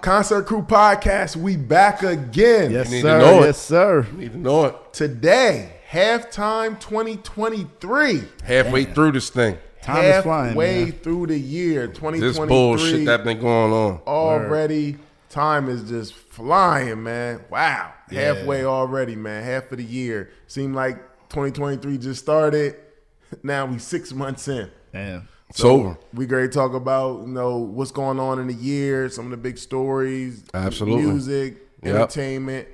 Concert Crew Podcast, we back again. Yes, You need sir. to know it. Yes, sir. You need to know it. Today, halftime 2023. Halfway through this thing. Time is flying, Halfway man. through the year 2023. This bullshit that been going on. Already, time is just flying, man. Wow. Yeah. Halfway already, man. Half of the year. Seemed like 2023 just started. Now we 6 months in. Damn. It's over. We great talk about, what's going on in the year, some of the big stories, Absolutely. music, Yep. entertainment,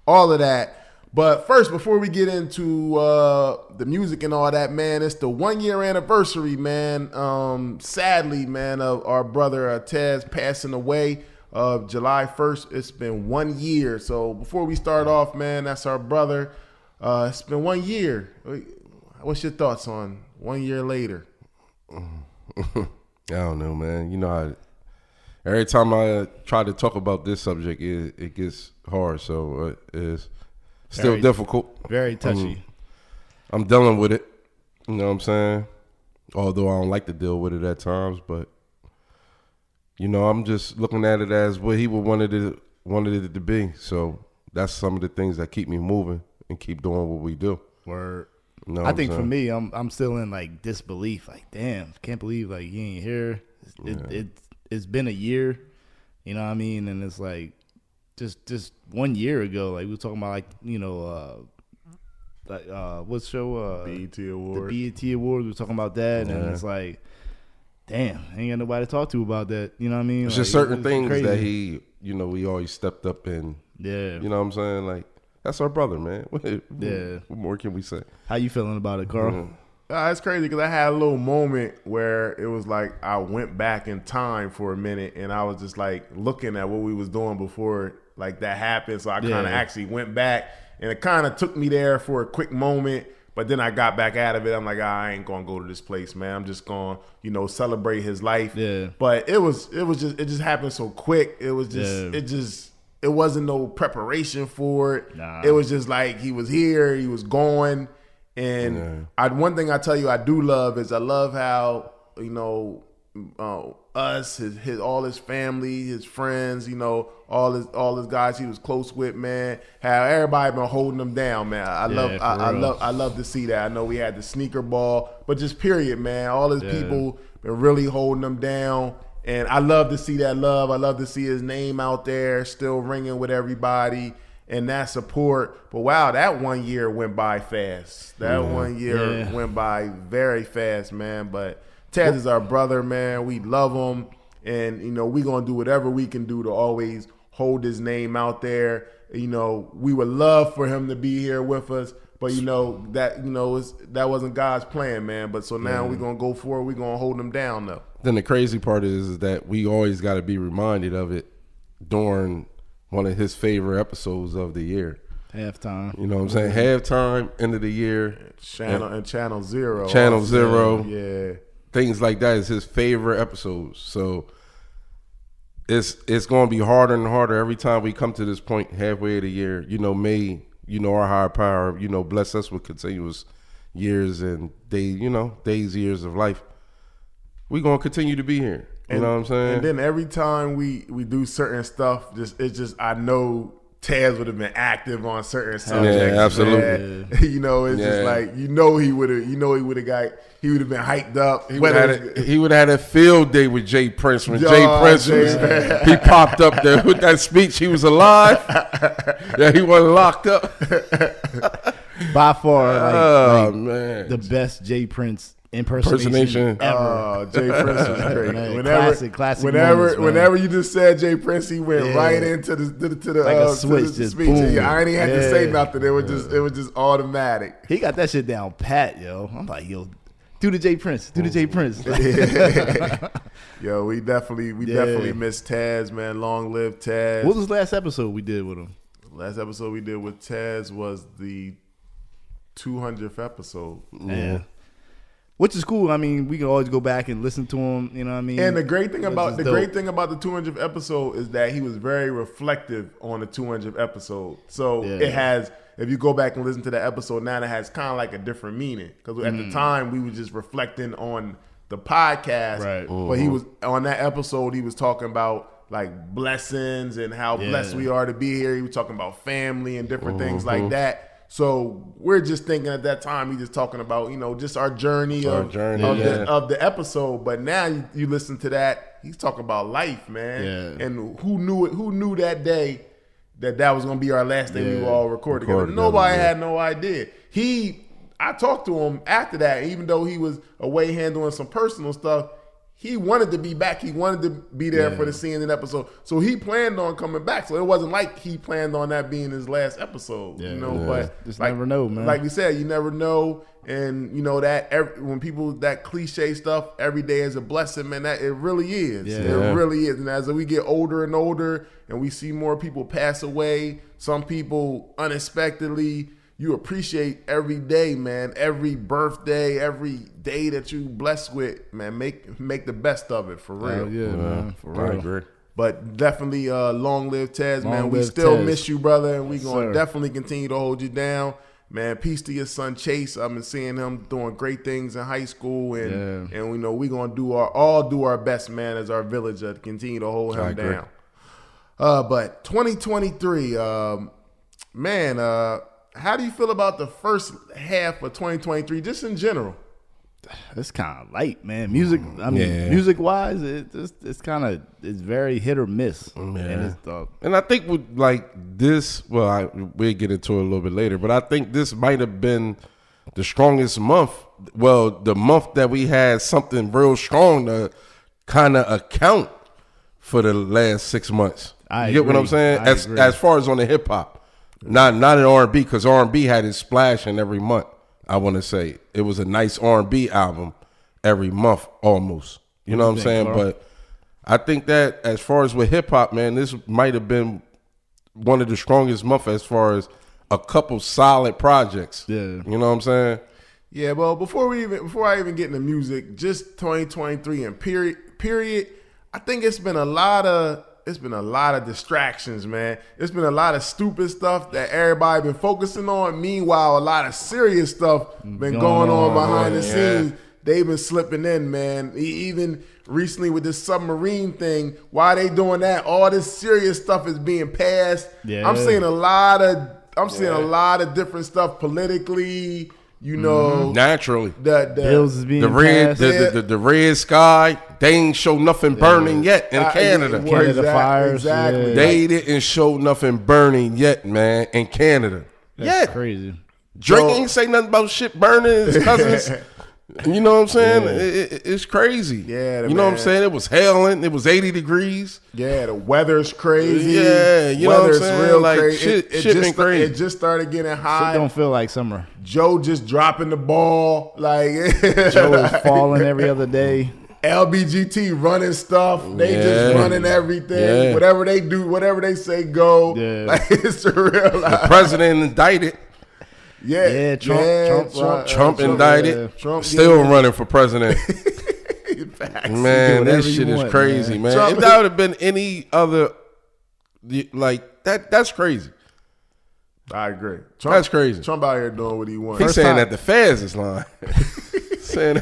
all of that. But first, before we get into the music and all that, man, it's the 1 year anniversary, man. Sadly, man, of our brother Taz passing away July 1st. It's been 1 year. So before we start off, man, that's our brother. It's been 1 year. What's your thoughts on 1 year later? I don't know, man. You know, every time I try to talk about this subject, it gets hard. So it's still Very difficult. Very touchy. I'm dealing with it. You know what I'm saying? Although I don't like to deal with it at times, but I'm just looking at it as what he would wanted it to be. So that's some of the things that keep me moving and keep doing what we do. Word. You know what I I'm think for saying? me, I'm still in like disbelief. Like, damn, can't believe like you ain't here. It's been a year. You know what I mean? And it's like just 1 year ago, like we were talking about what's show BET the Award. BET Awards. We were talking about that, and it's like, damn, ain't got nobody to talk to about that. You know what I mean? It's Like, just certain it's things crazy. that he always stepped up and, Yeah. you know what I'm saying? Like, that's our brother, man. Yeah. What more can we say? How you feeling about it, Carl? Mhm. It's crazy because I had a little moment where it was like I went back in time for a minute and I was just like looking at what we was doing before like that happened. So I kind of Yeah. actually went back and it kind of took me there for a quick moment. But then I got back out of it. I'm like, I ain't gonna go to this place, man. I'm just gonna, celebrate his life. Yeah. But it just happened so quick. It was just it wasn't no preparation for it. Nah. It was just like he was here, he was going. And one thing I tell you I do love is I love how, us, his all his family, his friends, all his guys he was close with, man. How everybody been holding him down, man. I love to see that. I know we had the sneaker ball, but just period, man. All his people been really holding him down. And I love to see that love. I love to see his name out there still ringing with everybody and that support. But wow, that 1 year went by fast. That 1 year went by very fast, man. But Taz is our brother, man. We love him. And, we going to do whatever we can do to always hold his name out there. We would love for him to be here with us. But, that wasn't God's plan, man. But so now we're going to go for it. We're going to hold him down, though. Then the crazy part is that we always got to be reminded of it during one of his favorite episodes of the year. Halftime. You know what I'm saying? Halftime, end of the year. Channel Zero. Channel Zero. Yeah. Things like that is his favorite episodes. So it's going to be harder and harder every time we come to this point halfway of the year. May our higher power, bless us with continuous years and days, years of life. We're going to continue to be here. You know what I'm saying? And then every time we do certain stuff, I know Taz would have been active on certain subjects. Yeah, absolutely. Man. It's just like he would have been hyped up. He would have had a field day with Jay Prince when Jay Prince he popped up there with that speech. He was alive. Yeah, he wasn't locked up. By far, man, the best Jay Prince impersonation ever. Oh, Jay Prince was great. Man, classic moments, man. Whenever you just said Jay Prince, he went right into the Like a switch, to the just speech. boom. I ain't even had to say nothing. It was just automatic. He got that shit down pat, yo. I'm like, yo, do the Jay Prince. Do the Jay Prince. Yo, we definitely miss Taz, man. Long live Taz. What was the last episode we did with him? Last episode we did with Taz was the 200th episode. Yeah. Which is cool. I mean, we can always go back and listen to him. You know what I mean? And the great thing about the dope. 200th episode is that he was very reflective on the 200th episode. So Yeah. it has, if you go back and listen to the episode now, it has kind of like a different meaning. Because at the time we were just reflecting on the podcast, Right. but he was on that episode. He was talking about like blessings and how blessed we are to be here. He was talking about family and different things like that. So we're just thinking at that time, he just talking about, just our journey of the episode. But now you listen to that, he's talking about life, man. Yeah. And who knew that day that was going to be our last day we were all recording together. Nobody had no idea. I talked to him after that, even though he was away handling some personal stuff. He wanted to be back. He wanted to be there for the CNN episode. So he planned on coming back. So it wasn't like he planned on that being his last episode. But just never know, man. Like we said, you never know. And when people, that cliche stuff, every day is a blessing, man, that it really is. It really is. And as we get older and older and we see more people pass away, some people unexpectedly, you appreciate every day, man. Every birthday, every day that you blessed with, man. Make the best of it, for real. Man. For real. I agree. But definitely long live Tez, man. We still miss you, brother, and we gonna definitely continue to hold you down. Man, peace to your son Chase. I've been seeing him doing great things in high school, and we gonna do our best, man, as our village to continue to hold him down. But 2023, how do you feel about the first half of 2023, just in general? It's kind of light, man. Music wise, it's very hit or miss. And I think with like this, we'll get into it a little bit later, but I think this might have been the strongest month. Well, the month that we had something real strong to kind of account for the last 6 months. You get what I'm saying? As far as on the hip hop. Not in R&B, because R&B had its splashing every month. I want to say it was a nice R&B album every month almost. You know what I'm saying? Carl? But I think that as far as with hip hop, man, this might have been one of the strongest months as far as a couple solid projects. Yeah, you know what I'm saying? Yeah. Well, before I even get into music, just 2023 and period. I think it's been a lot of distractions, man. It's been a lot of stupid stuff that everybody been focusing on. Meanwhile, a lot of serious stuff been going on behind the scenes. They've been slipping in, man. Even recently with this submarine thing, why they doing that? All this serious stuff is being passed. Yeah. I'm seeing a lot of different stuff politically. Naturally, the bills is being the red sky. They ain't show nothing burning yet in Canada. Canada fires. Exactly. They didn't show nothing burning yet, man, in Canada. That's crazy. Drake ain't say nothing about shit burning. His cousins. You know what I'm saying? Yeah. It's crazy. Yeah, you know what I'm saying? It was hailing. It was 80 degrees. Yeah, the weather's crazy. Yeah, you know what I'm saying? Real like crazy. Shit been crazy. It just started getting hot. Shit don't feel like summer. Joe just dropping the ball. Like Joe is falling every other day. LBGT running stuff. They just running everything. Yeah. Whatever they do, whatever they say, go. Yeah. Like, it's real. The president indicted. Trump indicted. Trump still running for president. Man, that shit is crazy, man. If that would have been any other, like that, that's crazy. I agree. That's crazy. Trump out here doing what he wants. He's saying that the feds is lying. Saying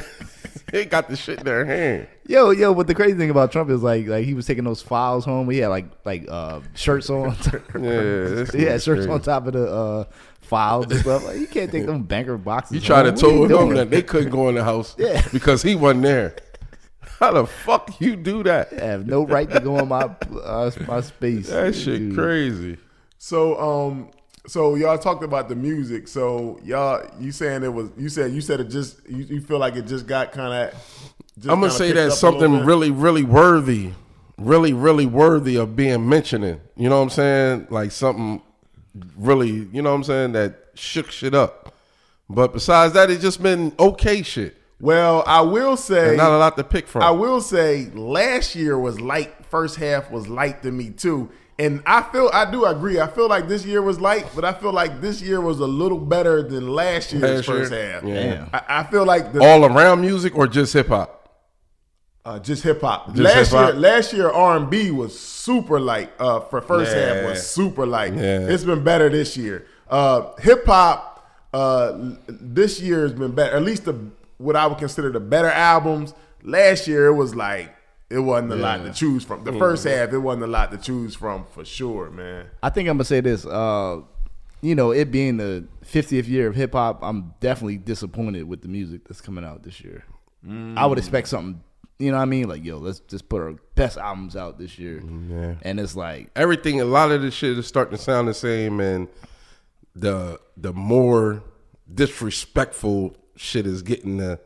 they got the shit in their hand. Yo, but the crazy thing about Trump is like he was taking those files home. He had like shirts on. He had shirts on top of the files and stuff. Like, you can't take them banker boxes. You try to tell him that they couldn't go in the house because he wasn't there. How the fuck you do that? I have no right to go in my space. That shit crazy. So y'all talked about the music. So you said it just you feel like it just got kind of. I'm gonna say that something really, really worthy of being mentioning. You know what I'm saying? Like something really, you know what I'm saying, that shook shit up. But besides that, it's just been okay shit. Well, I will say and not a lot to pick from. I will say last year was light. First half was light to me too. And I do agree. I feel like this year was light, but I feel like this year was a little better than last year's first half. Yeah. I feel like all around music or just hip hop? Just hip hop. Last year R&B was super light. For first half was super light. Yeah. It's been better this year. Hip hop this year has been better. At least what I would consider the better albums. Last year it was like it wasn't a lot to choose from. The first half, it wasn't a lot to choose from for sure, man. I think I'm gonna say this. It being the 50th year of hip hop, I'm definitely disappointed with the music that's coming out this year. I would expect something. You know what I mean? Like, yo, let's just put our best albums out this year. Yeah. And it's like everything. A lot of this shit is starting to sound the same, and the more disrespectful shit is getting the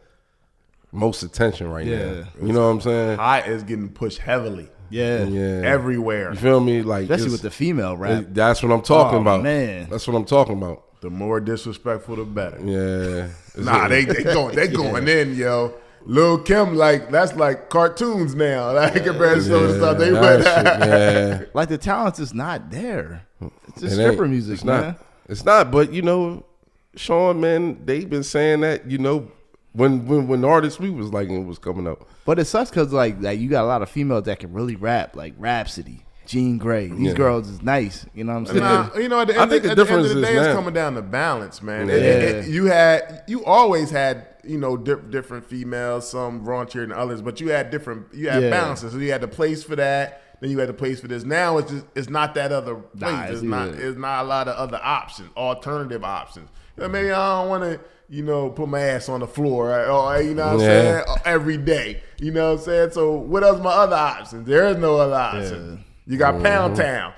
most attention right now. You know what I'm saying? Hot is getting pushed heavily. Yeah. Everywhere. You feel me? Like, especially with the female rap. That's what I'm talking about. Man. That's what I'm talking about. The more disrespectful, the better. Yeah. Nah, they going in, yo. Lil Kim, like, that's like cartoons now. Like, compared to some of the stuff they put. Like, the talent is not there. It's just stripper music, it's man. Not. It's not, but, Sean, man, they've been saying that, when artists we was like it was coming up. But it sucks because, like you got a lot of females that can really rap, like Rhapsody, Jean Grey. These girls is nice. You know what I'm saying? At the end of the day, it's coming down to balance, man. You always had, different females, some raunchier than others, but you had balances. So you had the place for that. Then you had the place for this. Now it's not that other place. It's not a lot of other options, alternative options. Maybe I don't want to, put my ass on the floor, right? Or, you know what I'm saying? Every day. You know what I'm saying? So what else my other options? There is no other option. Yeah. You got Pound Town.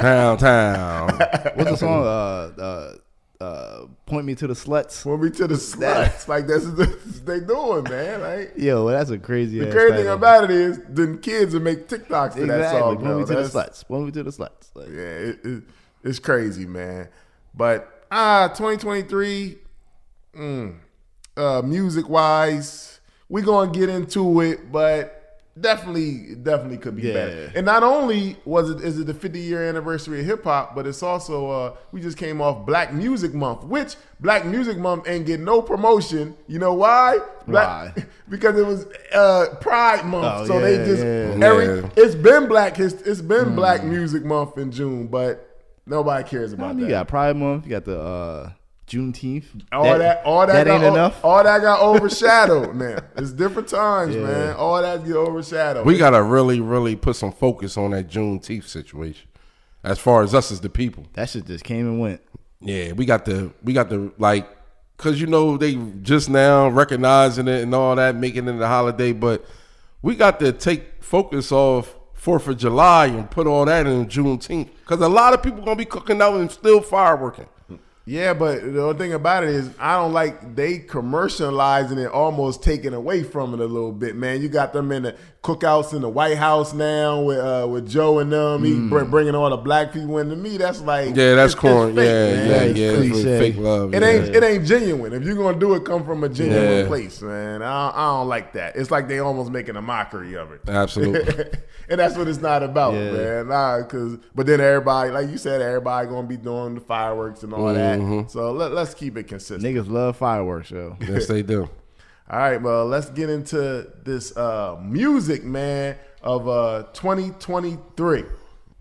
Pound Town. What's the song? Point Me to the Sluts. Point Me to the Sluts. Like, that's what they doing, man. Like, that's a crazy. The crazy thing about it is, the kids will make TikToks to that song. Point Me to the Sluts. Point Me to the Sluts. Like, it's crazy, man. But 2023, music wise, we're gonna get into it, but definitely could be better. And not only is it the 50-year anniversary of hip hop, but it's also we just came off Black Music Month, which Black Music Month ain't getting no promotion. You know why? Why? Because it was Pride Month, so they just it's been Black Music Month in June, but nobody cares about that. You got Pride Month, you got the Juneteenth. All that ain't enough. All that got overshadowed now. It's different times, man. All that get overshadowed. We gotta really, really put some focus on that Juneteenth situation. As far as us as the people. That shit just came and went. Yeah, we got the like, cause they just now recognizing it and all that, making it a holiday, but we got to take focus off 4th of July and put all that in Juneteenth. Because a lot of people going to be cooking out and still fireworking. Yeah, but the only thing about it is I don't like they commercializing it, almost taking away from it a little bit, man. You got them in the cookouts in the White House now with Joe and them. He bringing all the black people in. To me, that's like that's corn. Fake, it's really fake love. It ain't genuine. If you're gonna do it, come from a genuine place, man. I don't like that. It's like they almost making a mockery of it. Absolutely. And that's what it's not about, man. But then everybody, like you said, everybody gonna be doing the fireworks and all that. So let's keep it consistent. Niggas love fireworks, yo. Yes, they do. All right, well, let's get into this music, man, of 2023.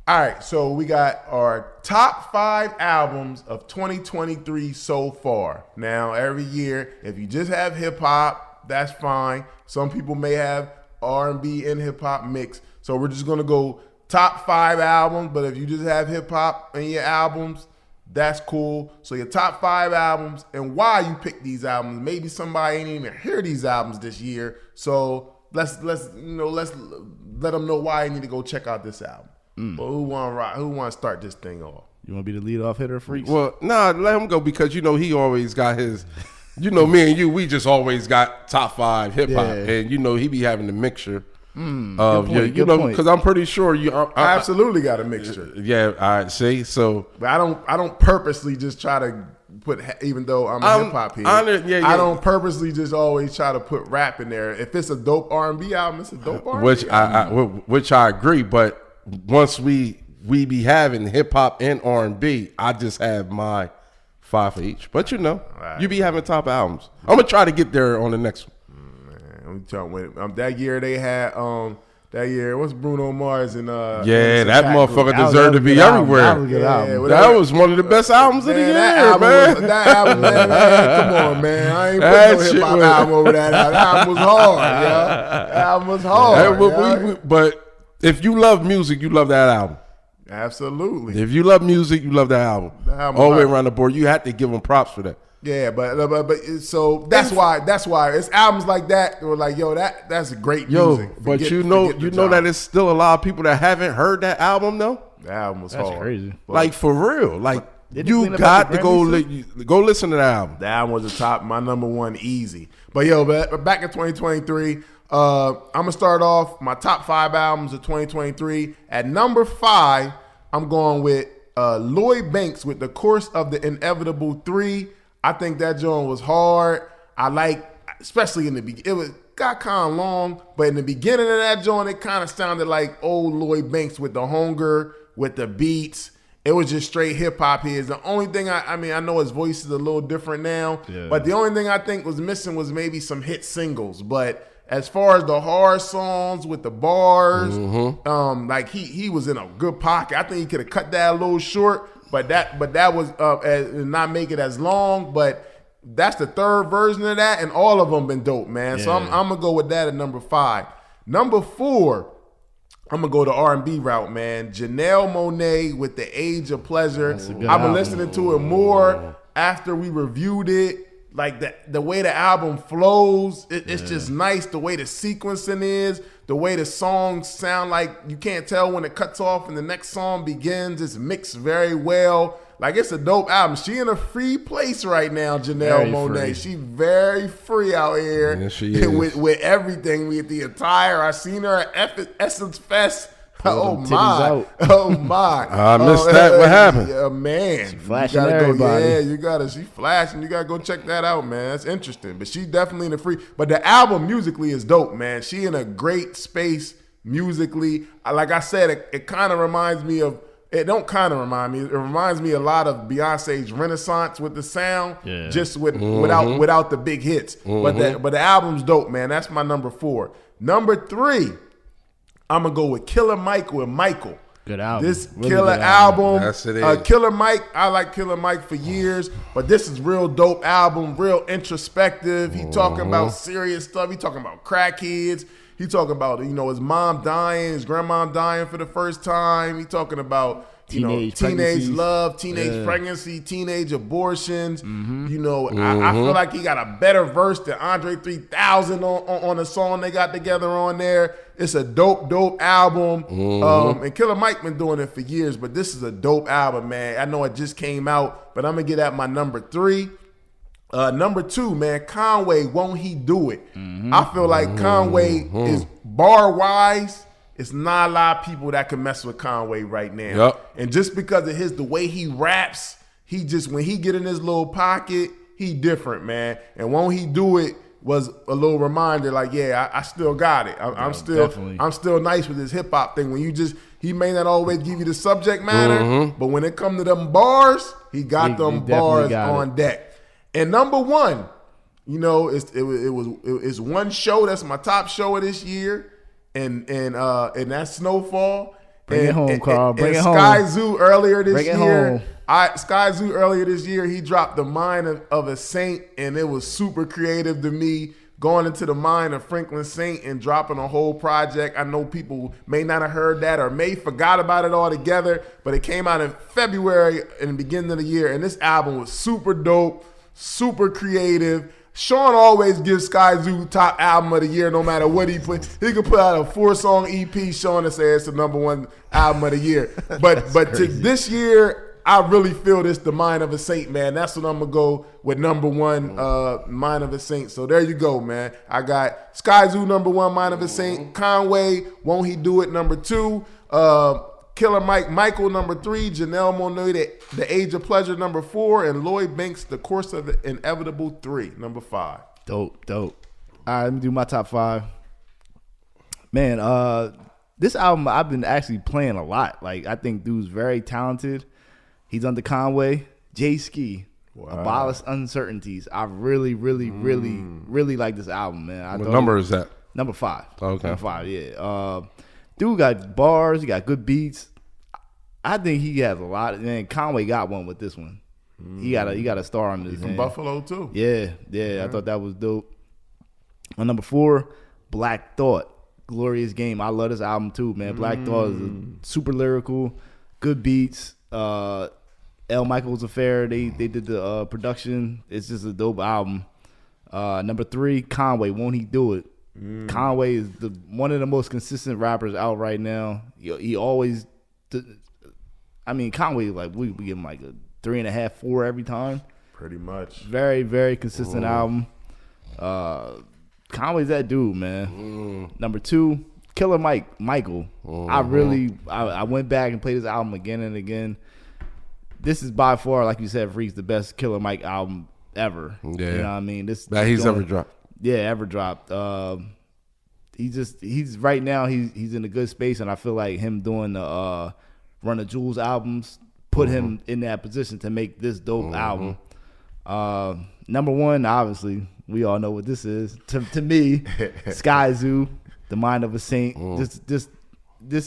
All right, so we got our top 5 albums of 2023 so far. Now, every year, if you just have hip hop, that's fine. Some people may have R&B and hip hop mix. So we're just gonna go top 5 albums. But if you just have hip hop in your albums, that's cool. So your top 5 albums and why you pick these albums. Maybe somebody ain't even hear these albums this year. So let's let them know why you need to go check out this album. But who want to start this thing off? You want to be the lead off hitter, Freaks? Well, let him go because he always got his. Me and you, we just always got top 5 hip hop, and he be having the mixture. Because I'm pretty sure I absolutely got a mixture. Yeah, I see. So, but I don't purposely just try to put, even though I'm a hip hop here. I don't purposely just always try to put rap in there. If it's a dope R&B album, it's a dope R&B album. Which I agree. But once we be having hip hop and R&B, I just have my 5 for each. But right. You be having top albums. I'm gonna try to get there on the next one. That year they had That year, what's Bruno Mars and Yeah, that motherfucker deserved to be everywhere. That was a good album. That was one of the best albums of the year, that album, man, come on, man. I ain't That putting no shit hip hop was- album over that. That album was hard, yeah. That album was hard. yeah. But if you love music, you love that album. Absolutely. If you love music, you love that album. That album All the way hard. around the board. You had to give them props for that. Yeah, but so that's why it's albums like that. We're like, yo, that's great music. But Forget- you know forget the that genre. there's still a lot of people that haven't heard that album though. The album was That's hard. crazy. But Like for real. Like Didn't it you clean up got at the to go Grammys, go listen to the album. the album was the top, my number one, easy. But yo, but back in 2023, I'm gonna start off my top 5 albums of 2023. At number 5, I'm going with Lloyd Banks with The Course of the Inevitable 3. I think that joint was hard. I like, especially in the beginning, got kind of long, but in the beginning of that joint, it kind of sounded like old Lloyd Banks with the hunger, with the beats. It was just straight hip hop here. The only thing I mean, I know his voice is a little different now, but the only thing I think was missing was maybe some hit singles. But as far as the hard songs with the bars, like he was in a good pocket. I think he could have cut that a little short, but that was not make it as long. But that's the third version of that, and all of them been dope, man. So I'm gonna go with that at number 5. Number 4. I'm going to go the R&B route, man. Janelle Monáe with The Age of Pleasure. I've been album. listening to it more after we reviewed it. Like the way the album flows, it's just nice. The way the sequencing is, the way the songs sound, like you can't tell when it cuts off and the next song begins. It's mixed very well. Like, it's a dope album. She in a free place right now, Janelle Very Monáe. free. She very free out here. Yes, she is. With everything, with the attire. I seen her at Essence Fest. Oh them titties my! out. Oh my! I missed that. What happened? Yeah, man, flashing you gotta everybody. Go, yeah, you gotta. She flashing. You gotta go check that out, man. That's interesting. But she definitely in the free. But the album musically is dope, man. She in a great space musically. Like I said, it kind of reminds me of. It don't kind of remind me. It reminds me a lot of Beyonce's Renaissance with the sound, just without the big hits. But the album's dope, man. That's my number 4. Number 3, I'm gonna go with Killer Mike with Michael. Good album. This Really Killer good album. album. Yes, it is. Killer Mike. I like Killer Mike for years, but this is real dope album. Real introspective. He talking about serious stuff. He talking about crackheads. He talking about his mom dying, his grandma dying for the first time. He talking about teenage pregnancies. love, teenage pregnancy, teenage abortions. I feel like he got a better verse than Andre 3000 on a song they got together on there. It's a dope album. And Killer Mike been doing it for years, but this is a dope album, man. I know it just came out, but I'm gonna get that my number 3. Number 2, man, Conway, Won't He Do It? I feel like Conway is bar-wise, it's not a lot of people that can mess with Conway right now. Yep. And just because of the way he raps, when he get in his little pocket, he different, man. And Won't He Do It was a little reminder, like, yeah, I still got it. I'm still nice with this hip hop thing. When he may not always give you the subject matter, but when it come to them bars, he got them bars on deck. And number 1, it's one show that's my top show of this year, and that's Snowfall. Bring it home, Carl. Bring it home. Sky Zoo earlier this Bring it year. home. Sky Zoo earlier this year, he dropped The Mind of a Saint, and it was super creative to me. Going into the mind of Franklin Saint and dropping a whole project. I know people may not have heard that or may forgot about it altogether, but it came out in February in the beginning of the year, and this album was super dope, super creative. Sean always gives Sky Zoo top album of the year no matter what he put. He could put out a 4-song EP, Sean, and say it's the number 1 album of the year. But to this year, I really feel this The Mind of a Saint, man. That's what I'm going to go with number 1, Mind of a Saint. So there you go, man. I got Sky Zoo number 1, Mind of a Saint. Conway, Won't He Do It, number 2. Killer Michael, number 3. Janelle Monáe, The Age of Pleasure, number 4. And Lloyd Banks, The Course of the Inevitable 3, number 5. Dope. All right, let me do my top 5. Man, this album I've been actually playing a lot. Like, I think dude's very talented. He's under Conway. Jay Ski. Abolish Uncertainties. I really like this album, man. What number is that? Number 5. Okay. Number 5, yeah. Dude got bars. He got good beats. I think he has a lot. And Conway got one with this one. He got a star on this. From Buffalo too. Yeah. I thought that was dope. On number 4, Black Thought, Glorious Game. I love this album too, man. Black Thought is super lyrical, good beats. L. Michaels Affair, they did the production. It's just a dope album. Number 3, Conway, Won't He Do It? Conway is one of the most consistent rappers out right now. He always, Conway, like we give him like a 3.5, 4 every time. Pretty much. Very, very consistent album. Conway's that dude, man. Number 2, Killer Michael. I went back and played his album again and again. This is by far, like you said, Freaks, the best Killer Mike album ever. Yeah. You know what I mean? That he's ever dropped. Yeah, ever dropped. He's right now he's in a good space, and I feel like him doing the Run the Jewels albums put him in that position to make this dope album. Number 1, obviously, we all know what this is. To me, Sky Zoo, The Mind of a Saint. This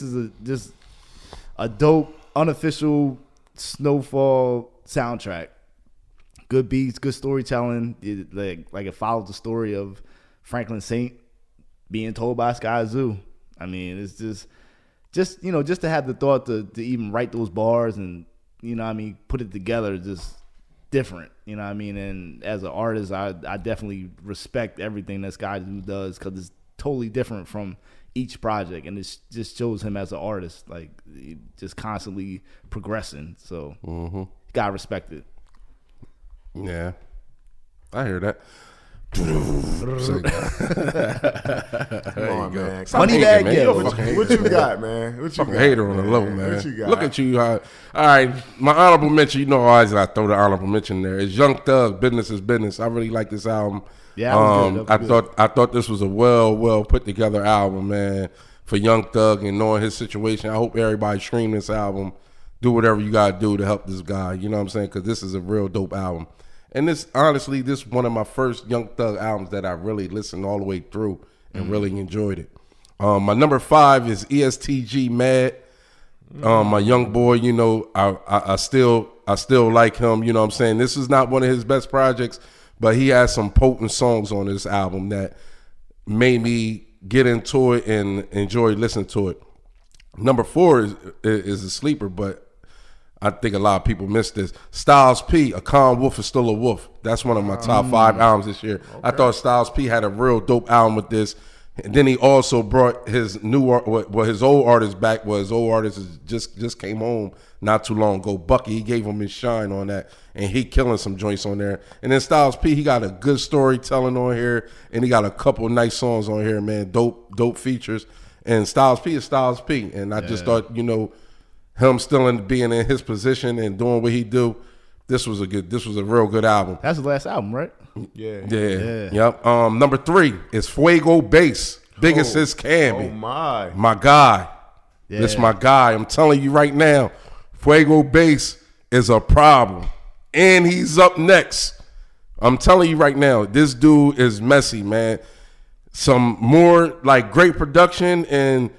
is just a dope, unofficial Snowfall soundtrack. Good beats, good storytelling. It follows the story of Franklin Saint being told by Sky Zoo. I mean, it's just to have the thought to even write those bars and put it together, just different. You know what I mean? And as an artist, I definitely respect everything that Sky Zoo does because it's totally different from each project, and it just shows him as an artist, like just constantly progressing. So gotta respect it. Yeah, I hear that. Come on, man. Money bag, man. yeah. What you got, man? What you got? Hater on the low, man. What you got? Look at you. All right, my honorable mention. You know, always I throw the honorable mention there. Is Young Thug. Business is Business. I really like this album. Yeah, that was good. I thought this was a well put together album, man, for Young Thug and knowing his situation. I hope everybody stream this album. Do whatever you gotta do to help this guy. You know what I'm saying? Because this is a real dope album. And this is one of my first Young Thug albums that I really listened all the way through and really enjoyed it. My number 5 is ESTG Mad. My young boy, you know, I still like him. You know what I'm saying? This is not one of his best projects, but he has some potent songs on this album that made me get into it and enjoy listening to it. Number 4 is a sleeper, but I think a lot of people missed this. Styles P, A Calm Wolf is Still a Wolf. That's one of my top 5 albums this year. Okay. I thought Styles P had a real dope album with this. And then he also brought his his old artist back. His old artist just came home not too long ago. Bucky, he gave him his shine on that, and he killing some joints on there. And then Styles P, he got a good storytelling on here, and he got a couple nice songs on here, man. Dope features. And Styles P is Styles P, and I just thought, you know, him still being in his position and doing what he do, this was a real good album. That's the last album, right? Yeah. Yep. Number 3 is Fuego Bass. Biggest is Camby. Oh my guy. Yeah. This my guy. I'm telling you right now, Fuego Bass is a problem, and he's up next. I'm telling you right now, this dude is messy, man. Some more like great production and,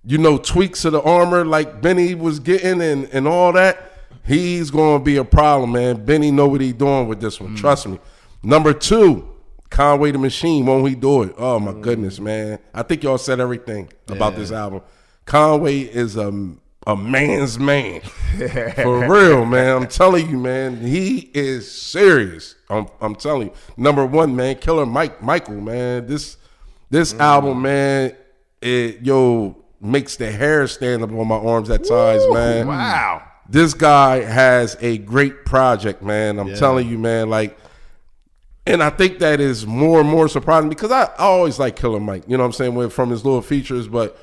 you know, tweaks of the armor like Benny was getting and all that. He's going to be a problem, man. Benny know what he doing with this one. Trust me. Number 2, Conway the Machine. Won't he do it? Oh, my goodness, man. I think y'all said everything about this album. Conway is a man's man. For real, man. I'm telling you, man. He is serious. I'm telling you. Number 1, man, Killer Michael, man. This album, man, it makes the hair stand up on my arms at times, man. Wow. This guy has a great project, man. I'm telling you, man. Like, and I think that is more and more surprising because I always like Killer Mike, you know what I'm saying, from his little features. But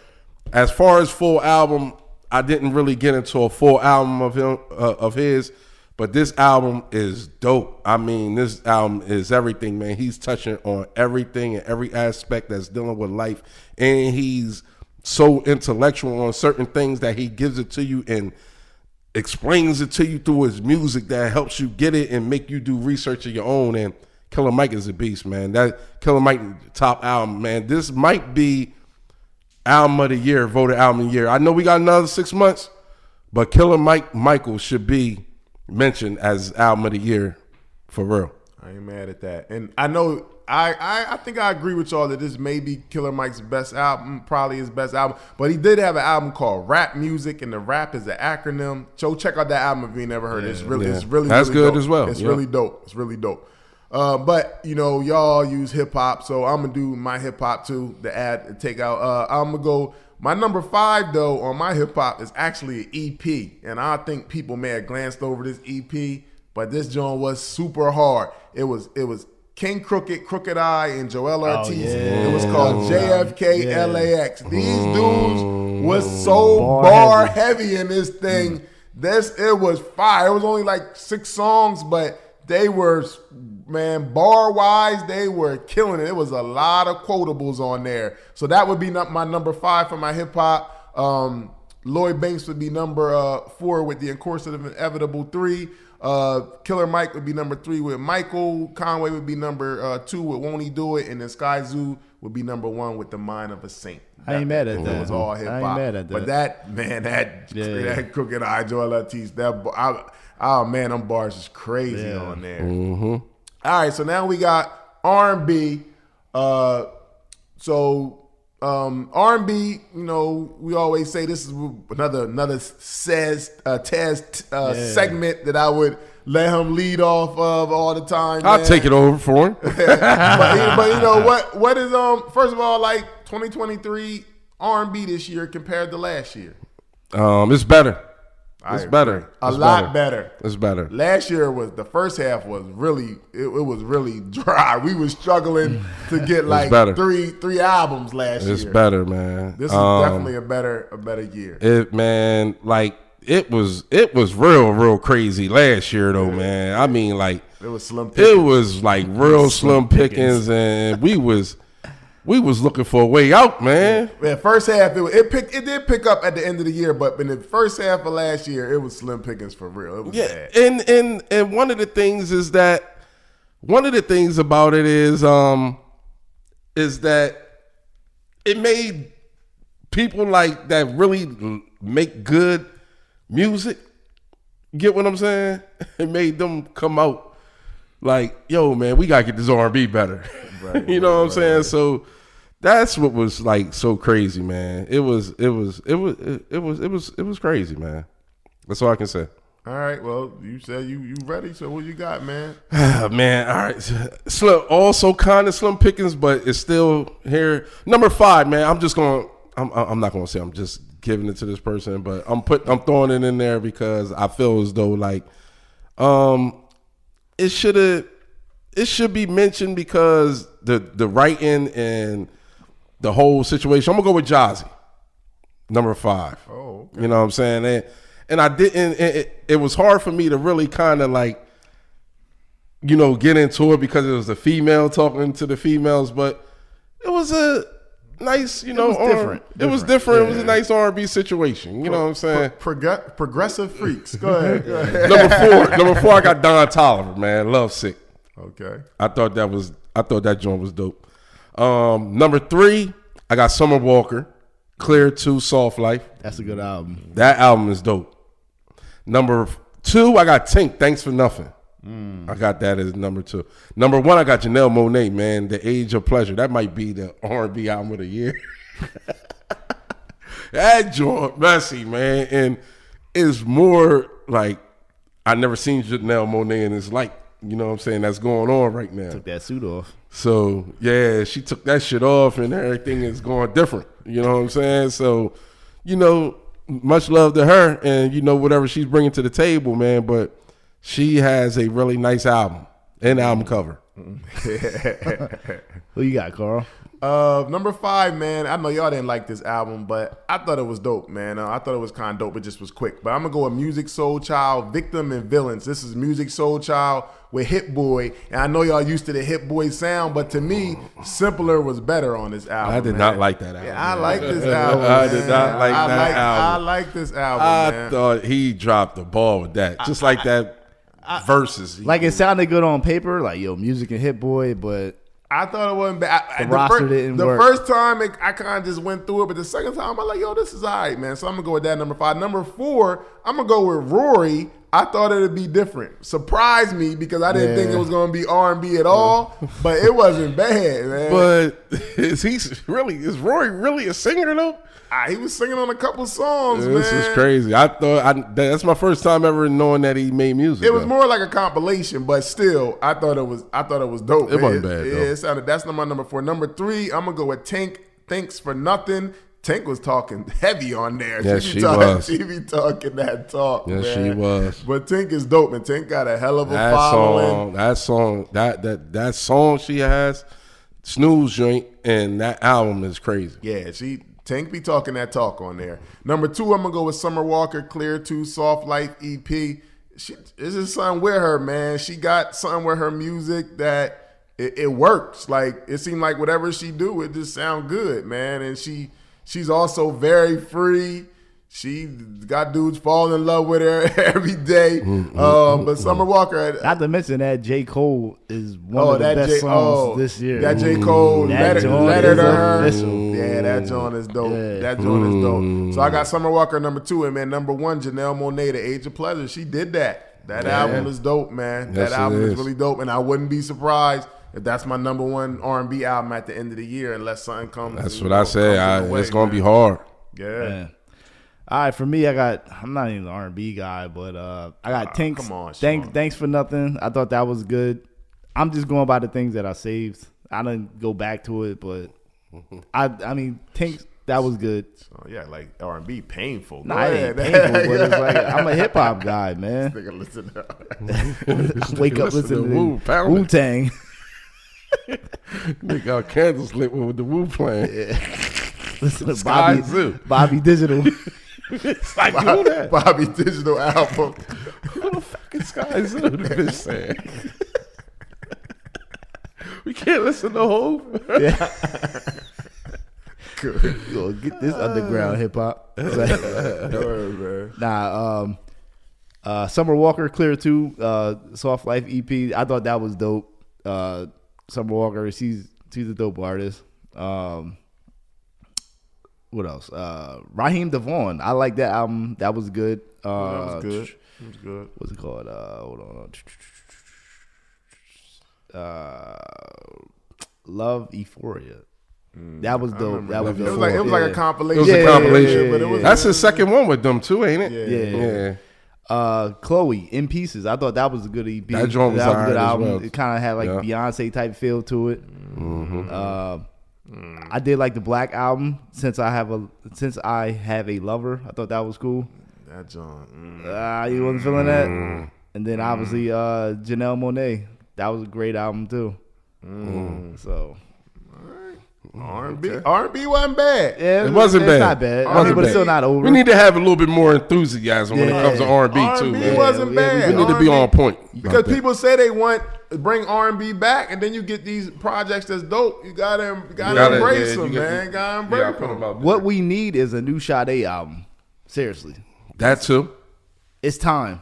as far as full album, I didn't really get into a full album of his. But this album is dope. I mean, this album is everything, man. He's touching on everything and every aspect that's dealing with life. And he's so intellectual on certain things that he gives it to you and explains it to you through his music that helps you get it and make you do research of your own. And Killer Mike is a beast, man. That Killer Mike top album, man. This might be album of the year, voted album of the year. I know we got another 6 months, but Killer Michael should be mentioned as album of the year for real. I ain't mad at that. And I know I think I agree with y'all that this may be Killer Mike's best album, probably his best album. But he did have an album called Rap Music, and the rap is an acronym. So check out that album if you never heard it. It's really That's really good dope. as well. It's Yeah. really dope. It's really dope. But you know, y'all use hip hop, so I'm gonna do my hip hop too. To take out. I'm gonna go. My number 5 though on my hip hop is actually an EP, and I think people may have glanced over this EP, but this joint was super hard. It was King Crooked Eye, and Joel Ortiz. yeah. It was called JFK Yeah. LAX. These dudes was so bar heavy in this thing. It was fire. It was only like 6 songs, but they were, man, bar wise, they were killing it. It was a lot of quotables on there. So that would be my number 5 for my hip hop. Lloyd Banks would be number 4 with The Course of the Inevitable 3. Killer Mike would be number 3 with Michael. Conway would be number 2 with Won't He Do It, and then Sky Zoo would be number 1 with The Mind of a Saint. I ain't mad at that. It was all hip hop. I ain't mad at that. But that Crooked Eye, Joel Ortiz, oh man, them bars is crazy on there. All right, so now we got R&B. R&B, you know, we always say this is another Taz segment that I would let him lead off of all the time. I'll take it over for him. but you know what is first of all, like 2023 R&B this year compared to last year? It's better. It's better. A lot better. It's better. Last year the first half was really it was really dry. We was struggling to get like three albums last year. It's better, man. This is definitely a better year. It was real crazy last year though, man. I mean, like it was slim pickings. It was like real slim pickings, and we was looking for a way out, man. Yeah, first half it did pick up at the end of the year, but in the first half of last year, it was slim pickings for real. It was bad. And one of the things about it is that it made people like that really make good music. Get what I'm saying? It made them come out like, yo, man, we gotta get this R&B better. Right, you know what I'm saying? Right. So that's what was like so crazy, man. It was crazy, man. That's all I can say. All right, well, you said you ready, so what you got, man? Man, all right. Also kind of slim pickings, but it's still here. Number 5, man. I'm not gonna say I'm just giving it to this person, but I'm throwing it in there because I feel as though like it should be mentioned because the writing and the whole situation. I'm gonna go with Jazzy, number 5. Oh, okay. You know what I'm saying? And I didn't. It was hard for me to really kind of like, you know, get into it because it was a female talking to the females, but it was a nice, you know, different. It was different. Yeah. It was a nice R&B situation. You know what I'm saying? Progressive freaks. Go ahead. Number 4, I got Don Toliver, man. Love Sick. Okay. I thought that joint was dope. Number 3, I got Summer Walker, Clear 2, Soft Life. That's a good album. That album is dope. Number 2, I got Tink, Thanks for Nothing. I got that as number 2. Number 1, I got Janelle Monáe, man, The Age of Pleasure. That might be the R&B album of the year. That joint messy, man, and it's more like I never seen Janelle Monáe in this light. You know what I'm saying? That's going on right now. Took that suit off. So, yeah, she took that shit off and everything is going different. You know what I'm saying? So, you know, much love to her and, you know, whatever she's bringing to the table, man. But she has a really nice album and album cover. Who you got, Carl? Number 5, man. I know y'all didn't like this album, but I thought it was dope, man. I thought it was kind of dope. It just was quick. But I'm going to go with Music Soul Child, Victim and Villains. This is Music Soul Child with Hit Boy. And I know y'all used to the Hit Boy sound, but to me, Simpler was better on this album. I did not like that album. Yeah, I like this album. I did not like that album. I like this album, man. I thought he dropped the ball with that. Just like that. verses. Like it sounded good on paper, like yo, music and Hit Boy, but I thought it wasn't bad. The roster didn't work. The first time I kind of just went through it, but the second time I'm like, yo, this is all right, man. So I'm gonna go with that number 5. Number 4, I'm gonna go with Rory. I thought it'd be different. Surprised me because I didn't think it was gonna be R&B at all, but it wasn't bad, man. But is Rory really a singer though? He was singing on a couple songs, man. This is crazy. I thought that's my first time ever knowing that he made music. It was more like a compilation, but still, I thought it was dope. It wasn't bad, though. It sounded. That's my number 4. Number 3, I'm gonna go with Tank. Thanks for Nothing. Tank was talking heavy on there. Yes, she was. She be talking that talk. Yes, man. she was. But Tank is dope, and Tank got a hell of a following. That song she has, Snooze Joint, and that album is crazy. Yeah, Tank be talking that talk on there. Number 2, I'm gonna go with Summer Walker, Clear 2, Soft Life EP. It's just something with her, man. She got something with her music that it works. Like it seemed like whatever she do, it just sound good, man. And she's also very free. She got dudes falling in love with her every day. But Summer Walker, not to mention that J. Cole is one of the best songs this year. That J. Cole letter to her. Official. Yeah, that joint is dope. Yeah. That joint is dope. So I got Summer Walker number 2, and man, number 1, Janelle Monáe, The Age of Pleasure. She did that. That album is dope, man. Yes, that album is really dope, and I wouldn't be surprised if that's my number 1 R&B album at the end of the year, unless something comes. That's what I said. It's gonna be hard. Yeah. All right, for me, I'm not even an R&B guy, but I got Tanks. Come on, Sean. Thanks for Nothing. I thought that was good. I'm just going by the things that I saved. I didn't go back to it, but I mean, Tanks, that was good. So, yeah, like R&B painful. Nah, it ain't painful, but it's like I'm a hip hop guy, man. Listen to I wake up listening to Wu-Tang. They got candles lit with the Wu playing. Listen to Sky Zoo. Bobby Digital. It's like, who that? Bobby Digital album. Who the fuck is Sky Zoo? The bitch saying. We can't listen to Hov. Yeah. Go get this underground hip hop. Summer Walker, Clear 2, Soft Life EP. I thought that was dope. Summer Walker, she's a dope artist. What else? Raheem DeVaughn. I like that album. That was good. That was good. It was good. What's it called? Hold on. Love Euphoria. That was dope. That was dope. It was like a compilation. It was a compilation. But it was That's his second one with them too, ain't it? Yeah. Chloe, In Pieces. I thought that was a good EP. That joint was a good as album. well. It kind of had like Beyonce type feel to it. I did like the Black album, Since I Have a Lover. I thought that was cool. That joint. You wasn't feeling that? And then obviously Janelle Monáe. That was a great album too. So R&B wasn't bad. yeah, It wasn't bad. It's not bad. It wasn't but it's bad. still not over. We need to have a little bit more enthusiasm when it comes to R&B too. R&B Man. wasn't bad. We need to be on point. Because people say they want bring R&B back, and then you get these projects that's dope. You gotta embrace them, man. Gotta embrace them. What we need is a new Sade album. Seriously, That too. it's time.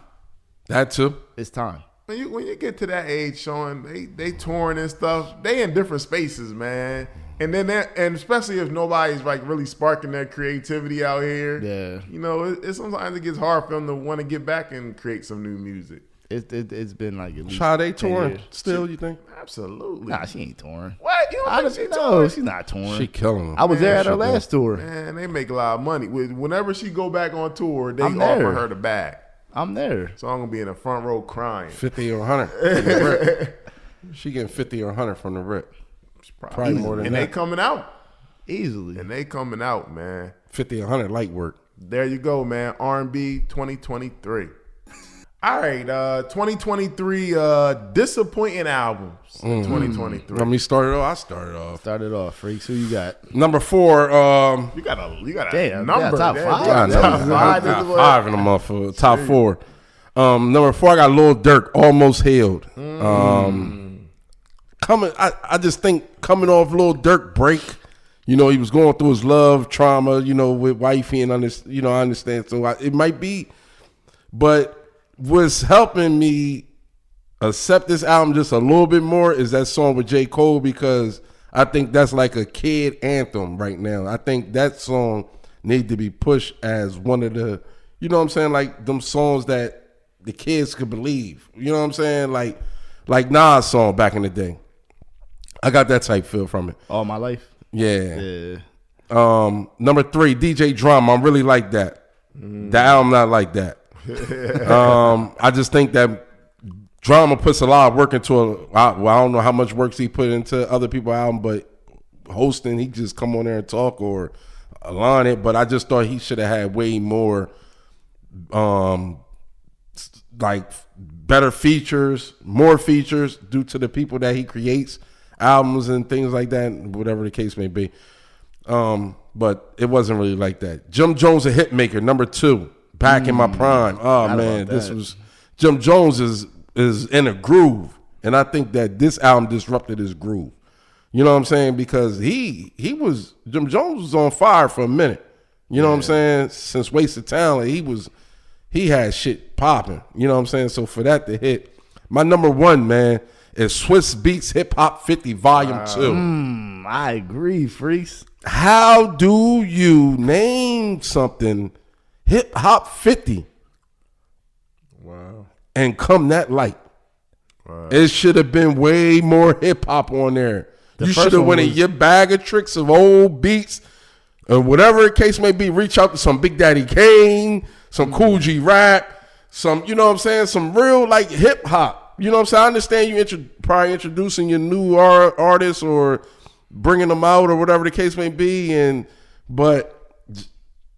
That too. It's time. When you get to that age, Sean, they touring and stuff. They in different spaces, man. And then especially if nobody's like really sparking their creativity out here. Yeah. You know, it sometimes it gets hard for them to want to get back and create some new music. It's been like at least Sade 10 touring years. still, you think? Absolutely. Nah, she ain't touring. What? You don't think she No, touring? she's not touring. She killing them. I was there at her she last tour. Man, they make a lot of money. Whenever she go back on tour, they I'm offer there. her the bag. I'm there. So I'm gonna be in the front row crying. 50 or 100 from the rip. She getting 50 or 100 from the rip. Probably more than And that. they coming out. Easily. And they coming out, man. 50 or 100 light work. There you go, man. R&B 2023. All right, 2023 disappointing albums. 2023. Let me start it off. I started off. Start it off, freaks. Who you got? Number 4. You got a Damn, number. yeah, top there. five. Yeah, I know. top I five. got This is 5 in the month for top 4. Number 4, I got Lil Durk, Almost Healed. I just think coming off Lil Durk break, you know, he was going through his love trauma, you know, with wifey and I understand. So it might be, but what's helping me accept this album just a little bit more is that song with J. Cole, because I think that's like a kid anthem right now. I think that song need to be pushed as one of the, you know what I'm saying, like them songs that the kids could believe. You know what I'm saying? Like Nas song back in the day. I got that type feel from it. All My Life. Yeah. Number 3, DJ Drama. I really like that. The album not like that. I just think that Drama puts a lot of work into I don't know how much work he put into other people's album, but hosting, he just come on there and talk or align it. But I just thought he should have had way more like better features, more features due to the people that he creates albums and things like that, whatever the case may be. But it wasn't really like that. Jim Jones, a hit maker, number 2, back in my prime. Oh man, this was Jim Jones is in a groove, and I think that this album disrupted his groove. You know what I'm saying? Because Jim Jones was on fire for a minute. You know what I'm saying? Since Wasted Talent, he had shit popping. You know what I'm saying? So for that to hit, my number 1, man, is Swiss Beats Hip Hop 50 Volume 2. I agree, Freaks. How do you name something Hip Hop 50? Wow. And come that light? Wow. It should have been way more hip hop on there. You should have went in your bag of tricks of old beats, or whatever the case may be. Reach out to some Big Daddy Kane, some Cool G Rap, some, you know what I'm saying, some real like hip hop. You know what I'm saying? I understand you probably introducing your new artists or bringing them out or whatever the case may be, but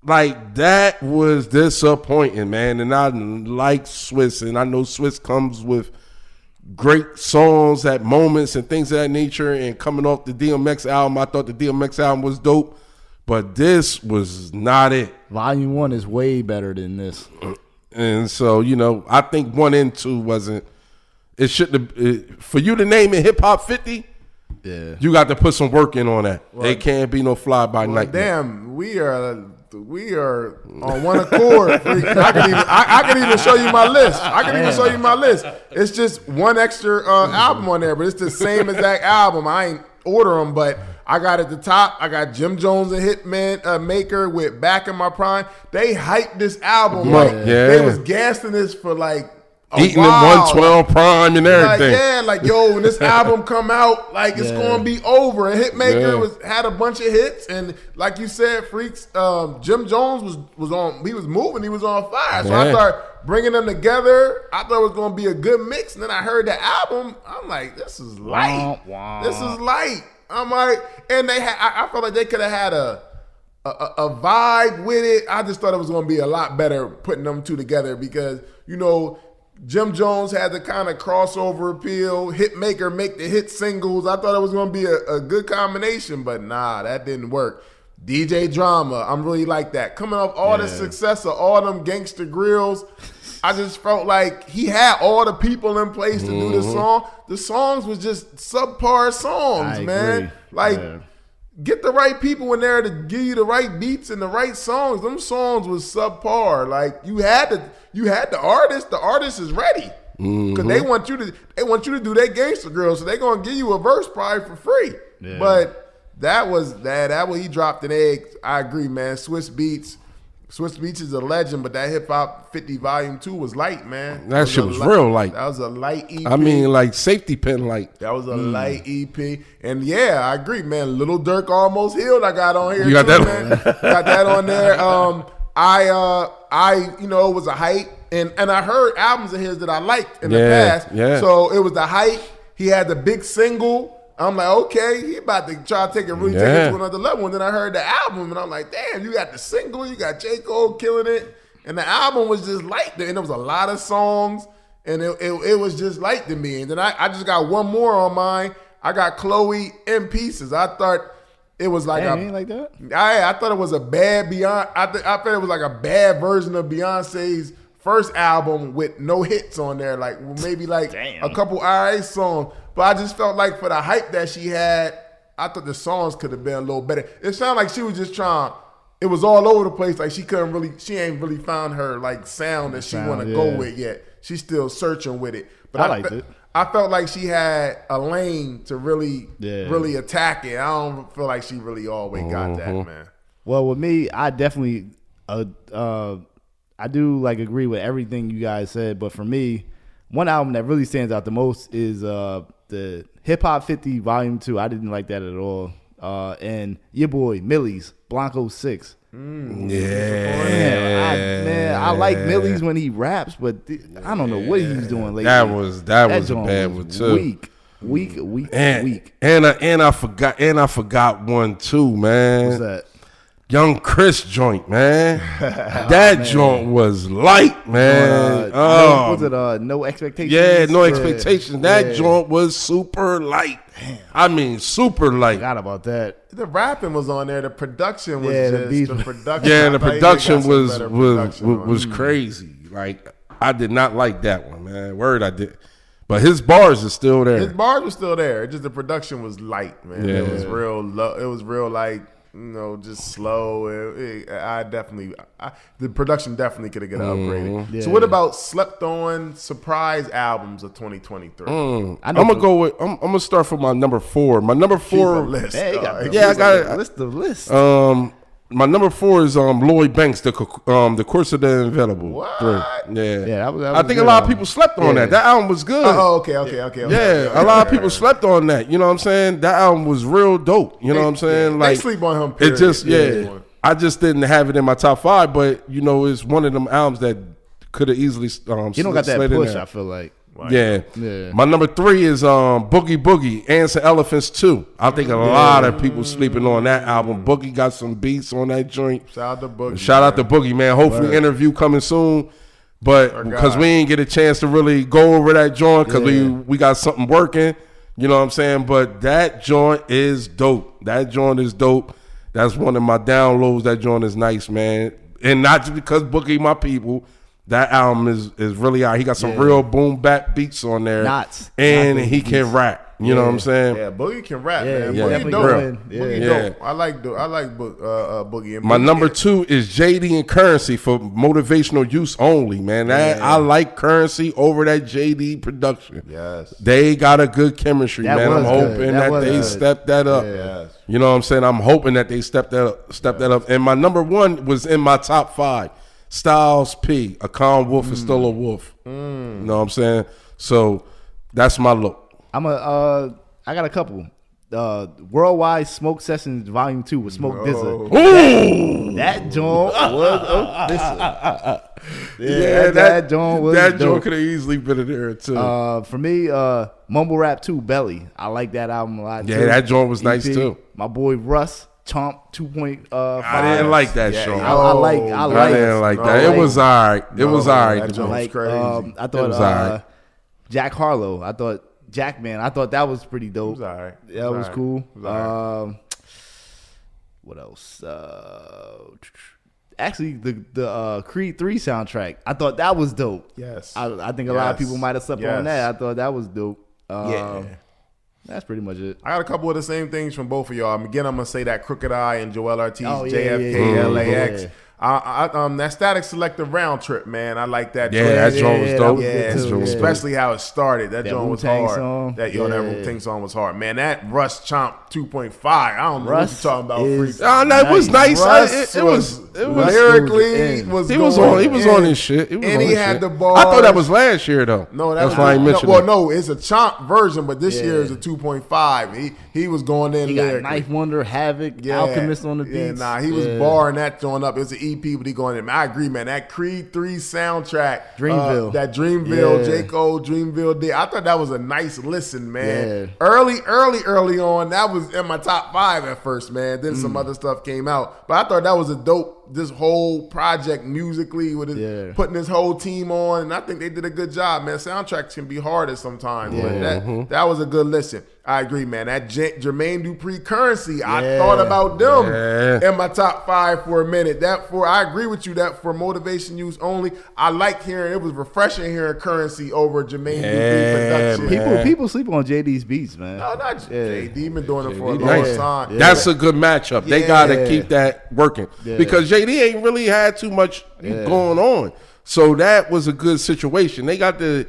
like that was disappointing, man. And I like Swiss, and I know Swiss comes with great songs at moments and things of that nature. And coming off the DMX album, I thought the DMX album was dope, but this was not it. Volume 1 is way better than this. And so, you know, I think 1 and 2 wasn't. It shouldn't have. For you to name it Hip Hop 50, yeah, you got to put some work in on that. Well, it can't be no fly by night. Damn, we are on one accord. I can even show you my list. It's just one extra album on there, but it's the same exact album. I ain't order them, but I got at the top. I got Jim Jones and Hitman Maker with Back in My Prime. They hyped this album. They was gassing this for like eating at 112 Prime and everything. Like yo, when this album come out, like it's gonna be over. And Hitmaker had a bunch of hits, and like you said, Freaks, Jim Jones was on. He was moving. He was on fire. So I started bringing them together. I thought it was gonna be a good mix, and then I heard the album. I'm like, this is light. This is light. I'm like, and I felt like they could have had a vibe with it. I just thought it was gonna be a lot better putting them two together because you know. Jim Jones had the kind of crossover appeal. Hitmaker make the hit singles. I thought it was going to be a good combination, but nah, that didn't work. DJ Drama, I'm really like that. Coming off all the success of all them gangster grills, I just felt like he had all the people in place to do the song. The songs was just subpar songs, man. Get the right people in there to give you the right beats and the right songs. Them songs was subpar. Like you had the artist. The artist is ready because they want you to do their gangster girl. So they gonna give you a verse probably for free. Yeah. But that was he dropped an egg. I agree, man. Swiss Beats is a legend, but that Hip Hop 50 Volume 2 was light, man. That shit was real light. That was a light EP. I mean, like safety pin light. That was a light EP. And yeah, I agree, man. Little Durk Almost Healed I got on here. You got too, that man. Got that on there. It was a hype. And I heard albums of his that I liked in the past. Yeah. So it was the hype. He had the big single. I'm like, okay, he about to try to take it to another level. And then I heard the album, and I'm like, damn, you got the single, you got J. Cole killing it. And the album was just light. And there was a lot of songs, and it was just light to me. And then I just got one more on mine. I got Chloe in Pieces. I thought it was like like that? I thought it was a bad Beyonce. I thought it was like a bad version of Beyonce's first album with no hits on there, like maybe like a couple RA songs. But I just felt like for the hype that she had, I thought the songs could have been a little better. It sounded like she was just trying. It was all over the place. Like she ain't really found her like sound that she want to go with yet. she's still searching with it. But I liked it. I felt like she had a lane to really attack it. I don't feel like she really always got that, man. Well, with me, I definitely I do like agree with everything you guys said, but for me, one album that really stands out the most is the Hip Hop 50 Volume 2. I didn't like that at all. And your boy Millie's Blanco 6. I like Millie's when he raps, but I don't know what he's doing lately. That was a bad one too. Weak. And I forgot one too, man. What's that? Young Chris joint, man. That joint was light, man. Was it No Expectations? Yeah, No Expectations. That joint was super light. Damn. I mean, super light. Forgot about that. The rapping was on there. The production was the production. Yeah, the production was crazy. Like, I did not like that one, man. Word, I did. But his bars are still there. His bars were still there. Just the production was light, man. Yeah. It was real low. It was real like, just slow. The production definitely could have got upgraded. Yeah. So what about slept on surprise albums of 2023? I'm gonna start from my number 4. My number 4 list. Hey, I got a list. My number 4 is Lloyd Banks, the Course of the Inevitable. What? 3. Yeah, that was I think a lot of people slept on that. That album was good. Okay. Yeah, a lot of people slept on that. You know what I'm saying? That album was real dope. You know what I'm saying? They sleep on him. Period. It just I just didn't have it in my top 5, but it's one of them albums that could have easily. You don't got that push. I feel like. Yeah. My number 3 is Boogie Boogie, Ants and Elephants 2. I think a lot of people sleeping on that album. Boogie got some beats on that joint. Shout out to Boogie, man. Hopefully interview coming soon. But because we ain't get a chance to really go over that joint because we got something working. You know what I'm saying? But that joint is dope. That's one of my downloads. That joint is nice, man. And not just because Boogie my people. That album is really out. He got some real boom bap beats on there. And he can rap. You know what I'm saying? Yeah, Boogie can rap, man. Yeah. Boogie dope. Boogie dope. I like Boogie. And my number 2 is JD and Currency for motivational use only, man. I like Currency over that JD production. Yes. They got a good chemistry, man. I'm hoping that they step that up. Yes. You know what I'm saying? I'm hoping that they step that up. And my number 1 was in my top 5. Styles P, A Calm Wolf is Still a Wolf. You know what I'm saying? So that's my look. I got a couple. Worldwide Smoke Sessions Volume 2 with Smoke DZA. Ooh! That joint was that joint was that joint could have easily been in there too. For me, Mumble Rap 2, Belly. I like that album a lot. Yeah, that joint was nice too. My boy Russ, Chomp 2.5. I didn't like that show. I didn't like that. It was all right. It was all right. That joint was crazy. I thought Jack Harlow. I thought Jackman. I thought that was pretty dope. It was all right. That was cool. What else? Actually, the Creed 3 soundtrack. I thought that was dope. Yes. I think a lot of people might have slept on that. I thought that was dope. That's pretty much it. I got a couple of the same things from both of y'all. Again, I'm gonna say that Crooked Eye and Joel Ortiz, JFK, LAX. That Static Selective Round Trip, man. I like that. Yeah, that joint was dope. Yeah, especially how it started. That joint was hard. Song. That Wu-Tang song was hard, man. That Russ Chomp 2.5. I don't know what you're talking about. It was nice. It was lyrically was. He was on his shit. And he had the bars. I thought that was last year though. No, that's why I mentioned. No, it's a Chomp version, but this year is a 2.5. He was going in. He got Knife Wonder, Havoc, Alchemist on the beats. He was barring that joint up. It was an EP, but he going in. I agree, man. That Creed 3 soundtrack, Dreamville, that Dreamville, J. Cole, Dreamville did. I thought that was a nice listen, man. Early on, that was in my top 5 at first, man. Then some other stuff came out, but I thought that was a dope. This whole project musically with putting his whole team on, and I think they did a good job, man. Soundtracks can be harder sometimes, but that was a good listen. I agree, man. That Jermaine Dupri Currency, I thought about them in my top 5 for a minute. I agree with you that for motivation use only, I like hearing, it was refreshing hearing Currency over Jermaine Dupri production. People sleep on JD's beats, man. No, not JD. Been doing it for a long time. Yeah. That's a good matchup. They got to keep that working because JD ain't really had too much going on. So that was a good situation. They got to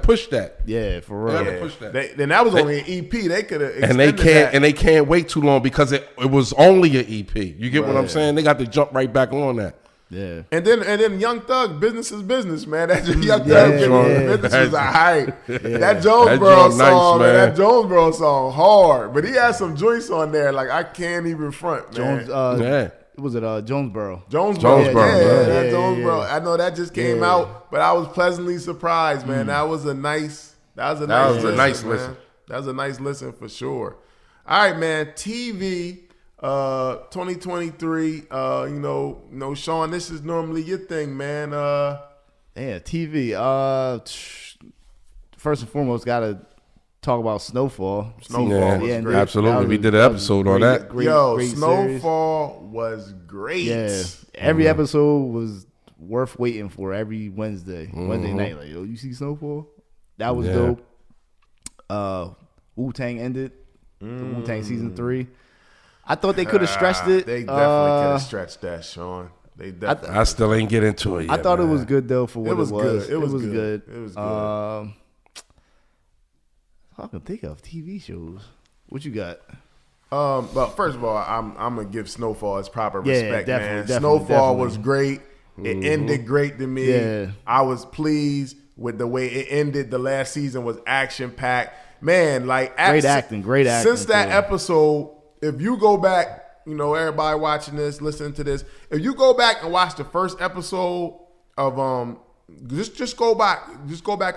push that. Yeah, for real. They got to push that. Then that was only an EP. They could have And they can't wait too long because it was only an EP. You get what I'm saying? They got to jump right back on that. Yeah. And then Young Thug, business is business, man. That Young Thug business was alright. That Jonesboro song, man. That Jonesboro song, hard. But he had some joints on there, like I can't even front, man. Was it Jonesboro? Jonesboro. Yeah. Jonesboro. I know that just came out, but I was pleasantly surprised, man. That was a nice listen. That was a nice listen for sure. All right, man. TV. 2023. Sean, this is normally your thing, man. TV. First and foremost, gotta talk about Snowfall. Snowfall was great. Absolutely, we did an episode on that. Great Snowfall was great. Yeah, every episode was worth waiting for. Every Wednesday night, like, yo, you see Snowfall? That was dope. Wu-Tang ended. The Wu-Tang season 3. I thought they could have stretched it. They definitely could have stretched that, Sean. I still ain't get into it yet. I thought it was good though for what it was. Good. It was good. It was good. I can think of TV shows. What you got? Well, first of all, I'm gonna give Snowfall its proper respect, man. Snowfall Definitely. Was great. It ended great to me. Yeah. I was pleased with the way it ended. The last season was action packed, man. Like great acting. Since that episode. If you go back, everybody watching this, listening to this, if you go back and watch the first episode of just go back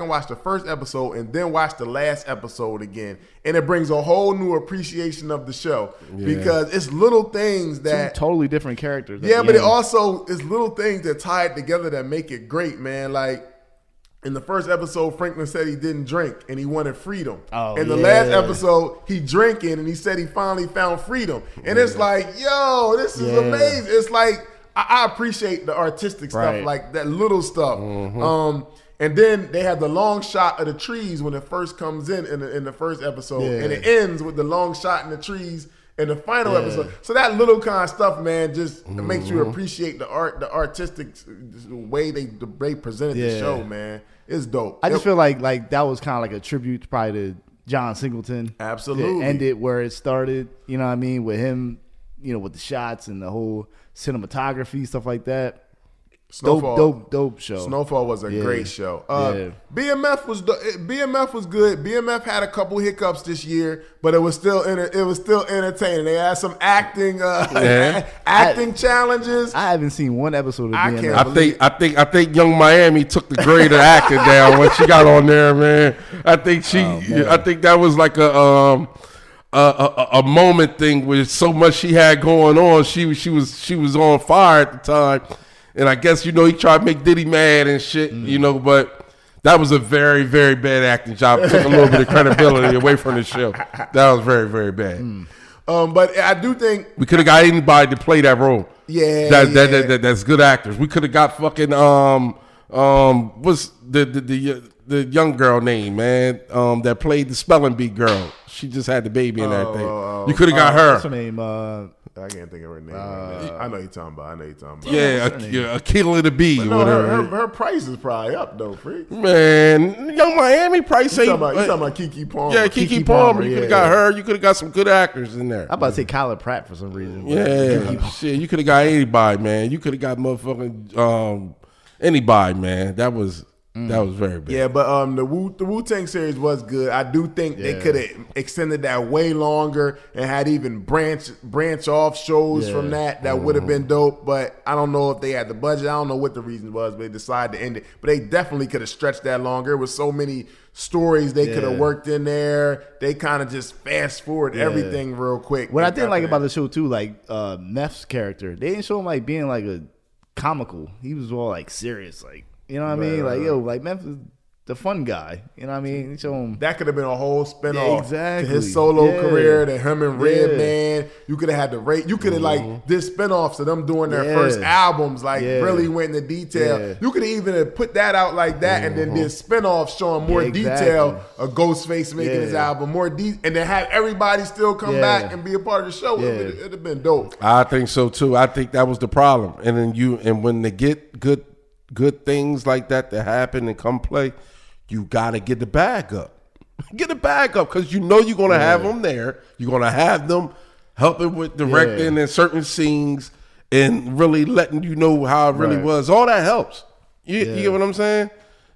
and watch the first episode and then watch the last episode again, and it brings a whole new appreciation of the show because it's little things that totally different characters. Yeah, but it also is little things that tie it together that make it great, man. Like in the first episode, Franklin said he didn't drink and he wanted freedom. In the last episode, he drinking and he said he finally found freedom. And it's like, yo, this is amazing. It's like I appreciate the artistic stuff, like that little stuff. And then they have the long shot of the trees when it first comes in the first episode, and it ends with the long shot in the trees in the final episode. So that little kind of stuff, man, just makes you appreciate the artistic way they presented the show, man. It's dope. I just feel like that was kind of like a tribute probably to John Singleton. Absolutely. It ended where it started, you know what I mean, with him, with the shots and the whole cinematography, stuff like that. Snowfall, dope show. Snowfall was a great show. BMF was good. BMF had a couple hiccups this year, but it was still entertaining. They had some acting challenges. I haven't seen one episode of BMF. I think Young Miami took the grade of acting down when she got on there, man. I think that was like a moment thing with so much she had going on. She was on fire at the time. And I guess, he tried to make Diddy mad and shit, but that was a very, very bad acting job. It took a little bit of credibility away from the show. That was very, very bad. But I do think we could have got anybody to play that role. That's good actors. We could have got fucking what's the young girl name, man? That played the spelling bee girl. She just had the baby and everything. You could have got her. What's her name? I can't think of her name. I know you're talking about. Yeah, Akilah the Bee. No, her price is probably up though, freak. Man, Young Miami price ain't. You talking about Keke Palmer? Yeah, Keke Palmer. You could have got her. You could have got some good actors in there. I'm about to say Kyla Pratt for some reason. Yeah, shit. You could have got anybody, man. You could have got motherfucking anybody, man. That was very bad. Yeah, but the Wu-Tang series was good. I do think they could have extended that way longer and had even branch off shows from that would have been dope. But I don't know if they had the budget. I don't know what the reason was, but they decided to end it. But they definitely could have stretched that longer. There was so many stories they could have worked in there. They kind of just fast forward everything real quick. What I did like about the show too, like Neph's character, they didn't show him like being like a comical. He was all like serious, like. You know what I mean? Like, like Memphis, the fun guy. You know what I mean? Show him. That could have been a whole spinoff to his solo career, to him and Redman. You could have had the rate. You could have did spinoffs of them doing their first albums, really went into detail. You could have even put that out like that and then did spinoffs showing more detail of Ghostface making his album, and then have everybody still come back and be a part of the show. It would have been dope. I think so too. I think that was the problem. And then when they get good good things like that to happen and come play, you got to get the bag up. Get the bag up because you know you're going to have them there. You're going to have them helping with directing and certain scenes and really letting you know how it really was. All that helps. You get what I'm saying?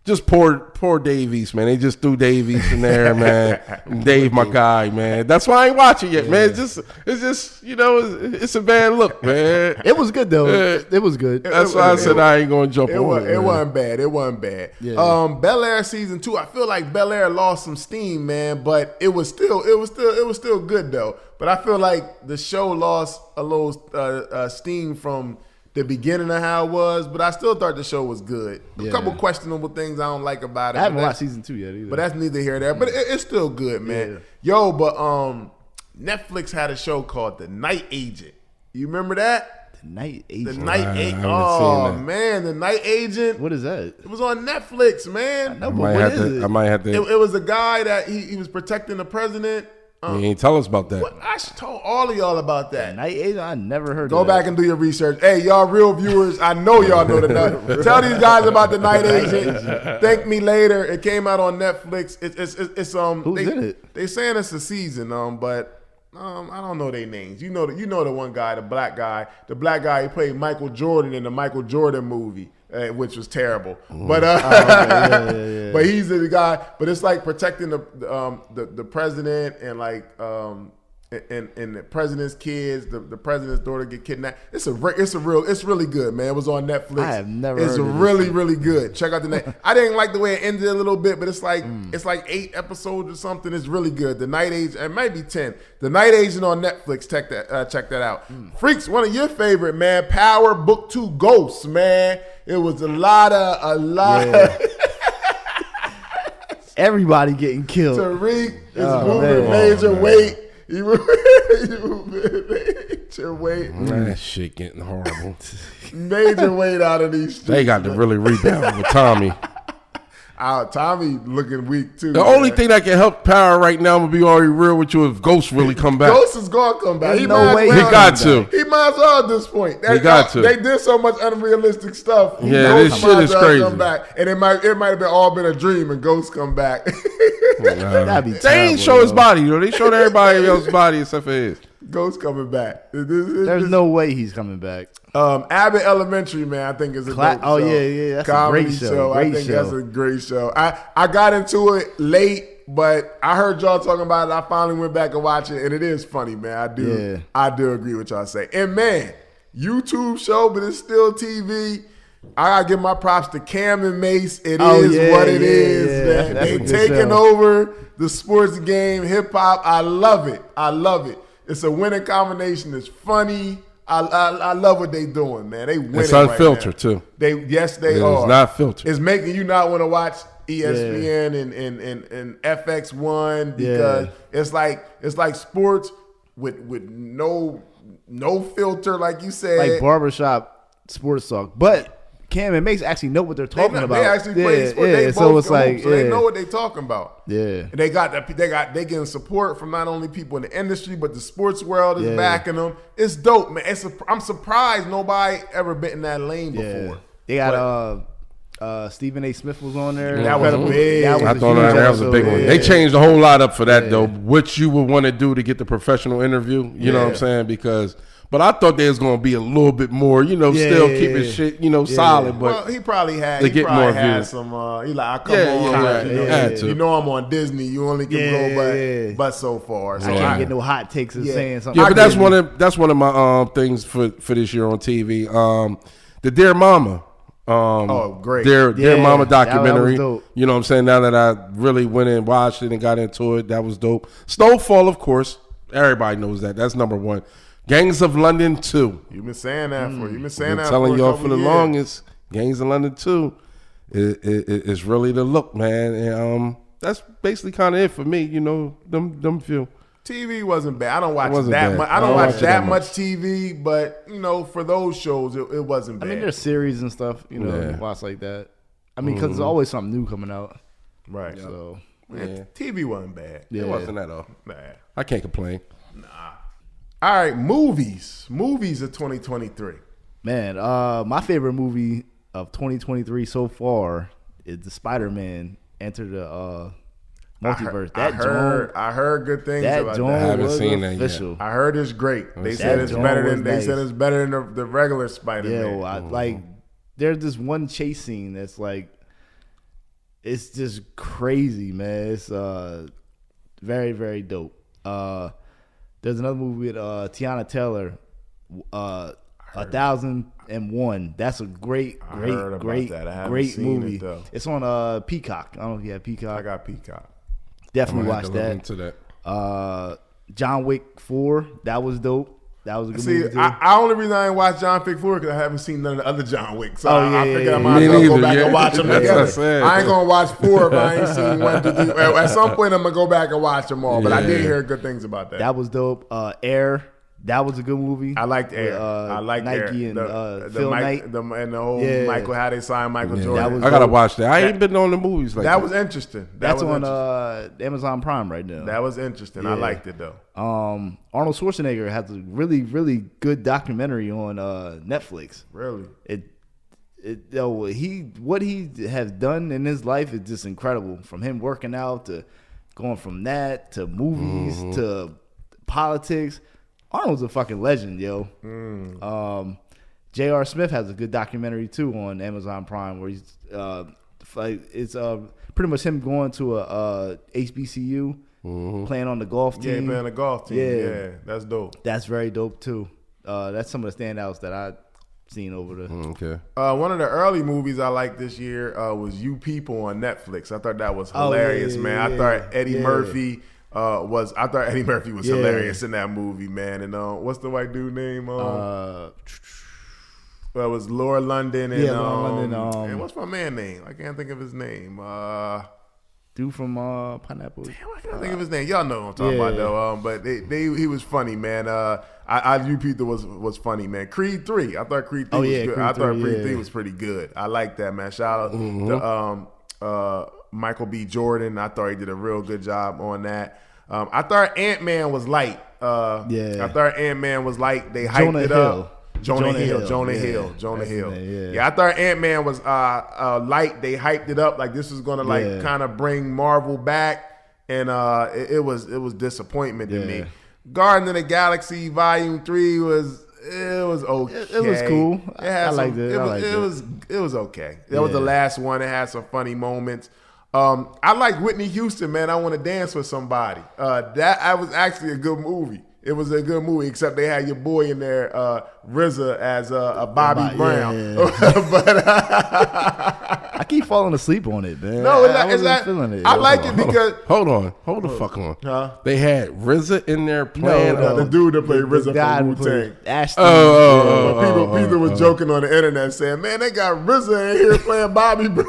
Just poor Dave East, man. They just threw Dave East in there, man. Dave, my guy, man. That's why I ain't watching yet, man. It's just it's a bad look, man. It was good though. It was good. That's why I said I ain't gonna jump on it. It wasn't bad. It wasn't bad. Yeah. Bel Air season 2. I feel like Bel Air lost some steam, man, but it was still good though. But I feel like the show lost a little steam from the beginning of how it was, but I still thought the show was good. A couple questionable things I don't like about it. I haven't watched season 2 yet either. But that's neither here nor there. But it's still good, man. Yeah. Yo, but Netflix had a show called The Night Agent. You remember that? The Night Agent. The Night Agent. Oh man, The Night Agent. What is that? It was on Netflix, man. I might have to. It was a guy that he was protecting the president. He ain't tell us about that. What? I told all of y'all about that. Night Agent, I never heard of Go back and do your research. Hey, y'all real viewers, I know y'all know the night. Tell these guys about The Night Agent. Thank me later. It came out on Netflix. It's Who's in it? They saying it's a season, but I don't know their names. You know the one guy, the black guy. The black guy, he played Michael Jordan in the Michael Jordan movie. Which was terrible, but but he's the guy. But it's like protecting the president and like and the president's kids. The president's daughter get kidnapped. It's really good, man. It was on Netflix. I have never. It's heard of really good. Check out the name. I didn't like the way it ended a little bit, but it's like 8 episodes or something. It's really good. The Night Agent, it might be 10. The Night Agent on Netflix. Check that out. Freaks, one of your favorite, man. Power Book 2 Ghosts, man. It was a lot. Everybody getting killed. Tariq is moving major weight. Major weight. That shit getting horrible. Major weight out of these streets. They got to really rebound with Tommy. Tommy looking weak too. The only thing that can help Power right now, I'm gonna be already real with you, if Ghost really come back. Ghost is gonna come back. He got to. He might as well at this point. He got to. They did so much unrealistic stuff. Yeah, this shit is crazy. Come back. And it might have all been a dream, and Ghost come back. That'd be they terrible, ain't show his body though. They showed everybody else's body except for his. Ghost coming back. There's no way he's coming back. Abbott Elementary, man, I think is a dope show. Yeah, that's comedy a great show. I think that's a great show. I got into it late, but I heard y'all talking about it. I finally went back and watched it, and it is funny, man. I do agree with y'all say. And man, YouTube show, but it's still TV. I gotta give my props to Cam and Mace. It is what it is, man. That's they taking over the sports game, hip hop. I love it. It's a winning combination. It's funny. I love what they doing, man. They winning. It's unfiltered right too. They are. It's not filtered. It's making you not want to watch ESPN and FX1 because it's like sports with no filter, like you said, like barbershop sports talk, but. Cam and Mace actually know what they're talking about. They actually play sports. Yeah, they so it's like so they know what they're talking about. Yeah, and they getting support from not only people in the industry, but the sports world is backing them. It's dope, man. I'm surprised nobody ever been in that lane before. They got Stephen A. Smith was on there. That was big. I thought that was a big one. They changed a whole lot up for that though. What you would want to do to get the professional interview, you know what I'm saying? Because. But I thought there was going to be a little bit more, still keeping shit, solid. But he probably had some. He like, come on, I'm on Disney. You only can go, but so far, so I can't get no hot takes of saying something. Yeah, but that's one of my things for this year on TV. The Dear Mama. Great! Dear Mama documentary. That you know what I'm saying? Now that I really went and watched it and got into it, that was dope. Snowfall, of course. Everybody knows that. That's number one. Gangs of London 2. You've been saying that for I've been telling y'all for the longest. Gangs of London 2 is really the look, man. And that's basically kind of it for me. Them few. TV wasn't bad. I don't watch that much. I don't watch that much TV, but for those shows, it wasn't bad. I mean, there's series and stuff, watch like that. I mean, because there's always something new coming out, right? So TV wasn't bad. It wasn't at all. Nah, I can't complain. Nah. All right, movies of 2023. Man, my favorite movie of 2023 so far is the Spider-Man Enter the Multiverse. I heard good things about that. I haven't was seen that official. yet. I heard it's great. They said it's joint better was than they nice. said it's better than the regular Spider-Man. Yeah, like there's this one chase scene that's like, it's just crazy, man. It's very, very dope. There's another movie with Tiana Taylor, 1001. That's a great movie. It's on Peacock. I don't know if you have Peacock. I got Peacock. Definitely watch Look that. into that. John Wick 4. That was dope. That was a good movie too. I only reason I ain't watched John Wick 4 because I haven't seen none of the other John Wick. So I figured I Me might as well go neither, back yeah. and watch them That's what I together. said. I ain't gonna watch 4 if I ain't seen 1, 2, 3. At some point, I'm gonna go back and watch them all. But I did hear good things about that. That was dope. Air. That was a good movie. I liked Air. I liked Nike Air. and Phil Knight. And the whole Michael, how they signed Michael Jordan. I gotta watch that. I ain't been on the movies like that. That was interesting. That's on Amazon Prime right now. That was interesting. I liked it though. Arnold Schwarzenegger has a really, really good documentary on Netflix. Really? What he has done in his life is just incredible. From him working out to going from that to movies to politics. Arnold's a fucking legend, yo. J.R. Smith has a good documentary too on Amazon Prime where he's it's pretty much him going to a HBCU, playing on the golf team. Yeah, playing on the golf team. Yeah, that's dope. That's very dope too. That's some of the standouts that I've seen over the. Okay. One of the early movies I liked this year was You People on Netflix. I thought that was hilarious, man. I thought Eddie Murphy. I thought Eddie Murphy was hilarious in that movie, man. And what's the white dude name? Well, it was Laura London and Laura London, and what's my man name? I can't think of his name. Dude from Pineapple. Damn, I can't think of his name. Y'all know what I'm talking about though. But he was funny, man. You People was funny, man. Creed 3. I thought Creed 3 was good. I thought Creed 3 was pretty good. I like that, man. Shout out to Michael B. Jordan. I thought he did a real good job on that. I thought Ant-Man was light. I thought Ant-Man was light. They hyped it up. Jonah Hill. Yeah, I thought Ant-Man was light. They hyped it up like this was gonna kind of bring Marvel back, and it was disappointment to me. Guardians of the Galaxy Volume 3 was okay. It was cool. I liked it. It was okay. That was the last one. It had some funny moments. I like Whitney Houston, man. I Want to Dance with Somebody. That was actually a good movie. It was a good movie, except they had your boy in there, RZA, as a Bobby Brown. But I keep falling asleep on it, man. No, I wasn't feeling it. I like it because hold the fuck on. Huh? They had RZA in there playing. The dude that played RZA from Wu-Tang. Ashton. People was joking on the internet saying, "Man, they got RZA in here playing Bobby Brown."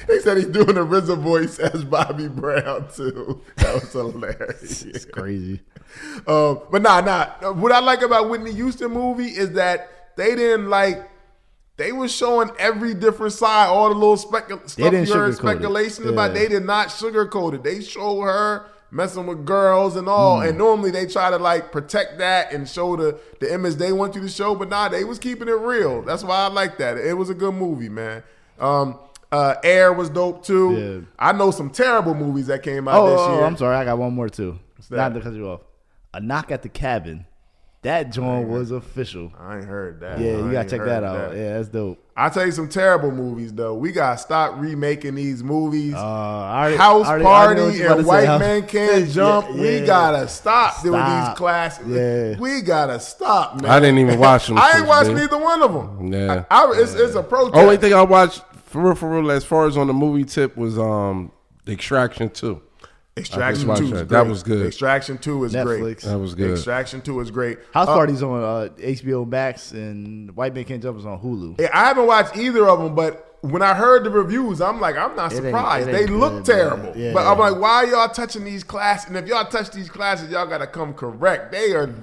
They said he's doing a RZA voice as Bobby Brown too. That was hilarious. It's crazy. But nah. What I like about Whitney Houston movie is that they didn't they was showing every different side, all the little stuff you heard speculation about. They did not sugarcoat it. They showed her messing with girls and all. And normally they try to protect that and show the image they want you to show. But nah, they was keeping it real. That's why I like that. It was a good movie, man. Air was dope too. Yeah. I know some terrible movies that came out this year. I'm sorry, I got one more too. Not to cut you off. A Knock at the Cabin. That joint was official. I ain't heard that. Yeah, you gotta check that out. Yeah, that's dope. I'll tell you some terrible movies though. We gotta stop remaking these movies. House Party and White Man Can't Jump. We gotta stop doing these classics. Yeah. We gotta stop, man. I didn't even watch them. I ain't watched neither one of them. Yeah, it's a protest. Only thing I watched for real, as far as on the movie tip was Extraction 2. Extraction 2 is great. That was good. Extraction 2 is Netflix. great. That was good. Extraction 2 is great. House Party's on HBO Max and White Man Can't Jump is on Hulu. Yeah, I haven't watched either of them, but when I heard the reviews, I'm like, I'm not surprised. They look terrible. Yeah. But I'm like, why are y'all touching these classes? And if y'all touch these classes, y'all got to come correct. They are...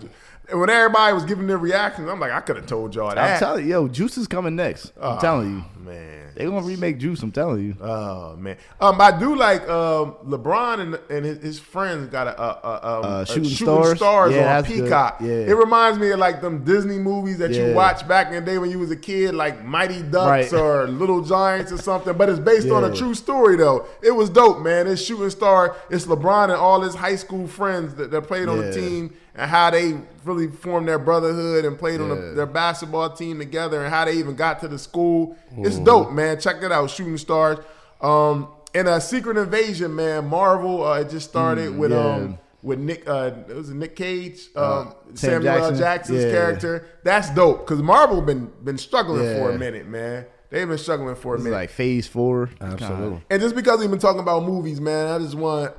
When everybody was giving their reactions, I'm like, I could have told y'all that. I'm telling you, Juice is coming next. I'm telling you. Man, They gonna remake Juice. I'm telling you. oh man. I do like LeBron and his friends got a Shooting Stars Stars? Yeah, on that's Peacock. good. Yeah. It reminds me of like them Disney movies that you Yeah. watched back in the day when you was a kid, like Mighty Ducks Right. or Little Giants or something. But it's based on a Yeah. true story though. It was dope, man. It's Shooting Star. It's LeBron and all his high school friends that played on the Yeah. team, and how they really formed their brotherhood and played on Yeah. their basketball team together, and how they even got to the school. It's dope, man. Check it out, Shooting Stars. And a Secret Invasion, man. Marvel. It just started with yeah. with Nick. It was Nick Cage, Sam Samuel L. Jackson. Jackson's Yeah. character. That's dope because Marvel been struggling for a Yeah. minute, man. They've been struggling for a This is minute. like Phase 4. Absolutely. And just because we've been talking about movies, man,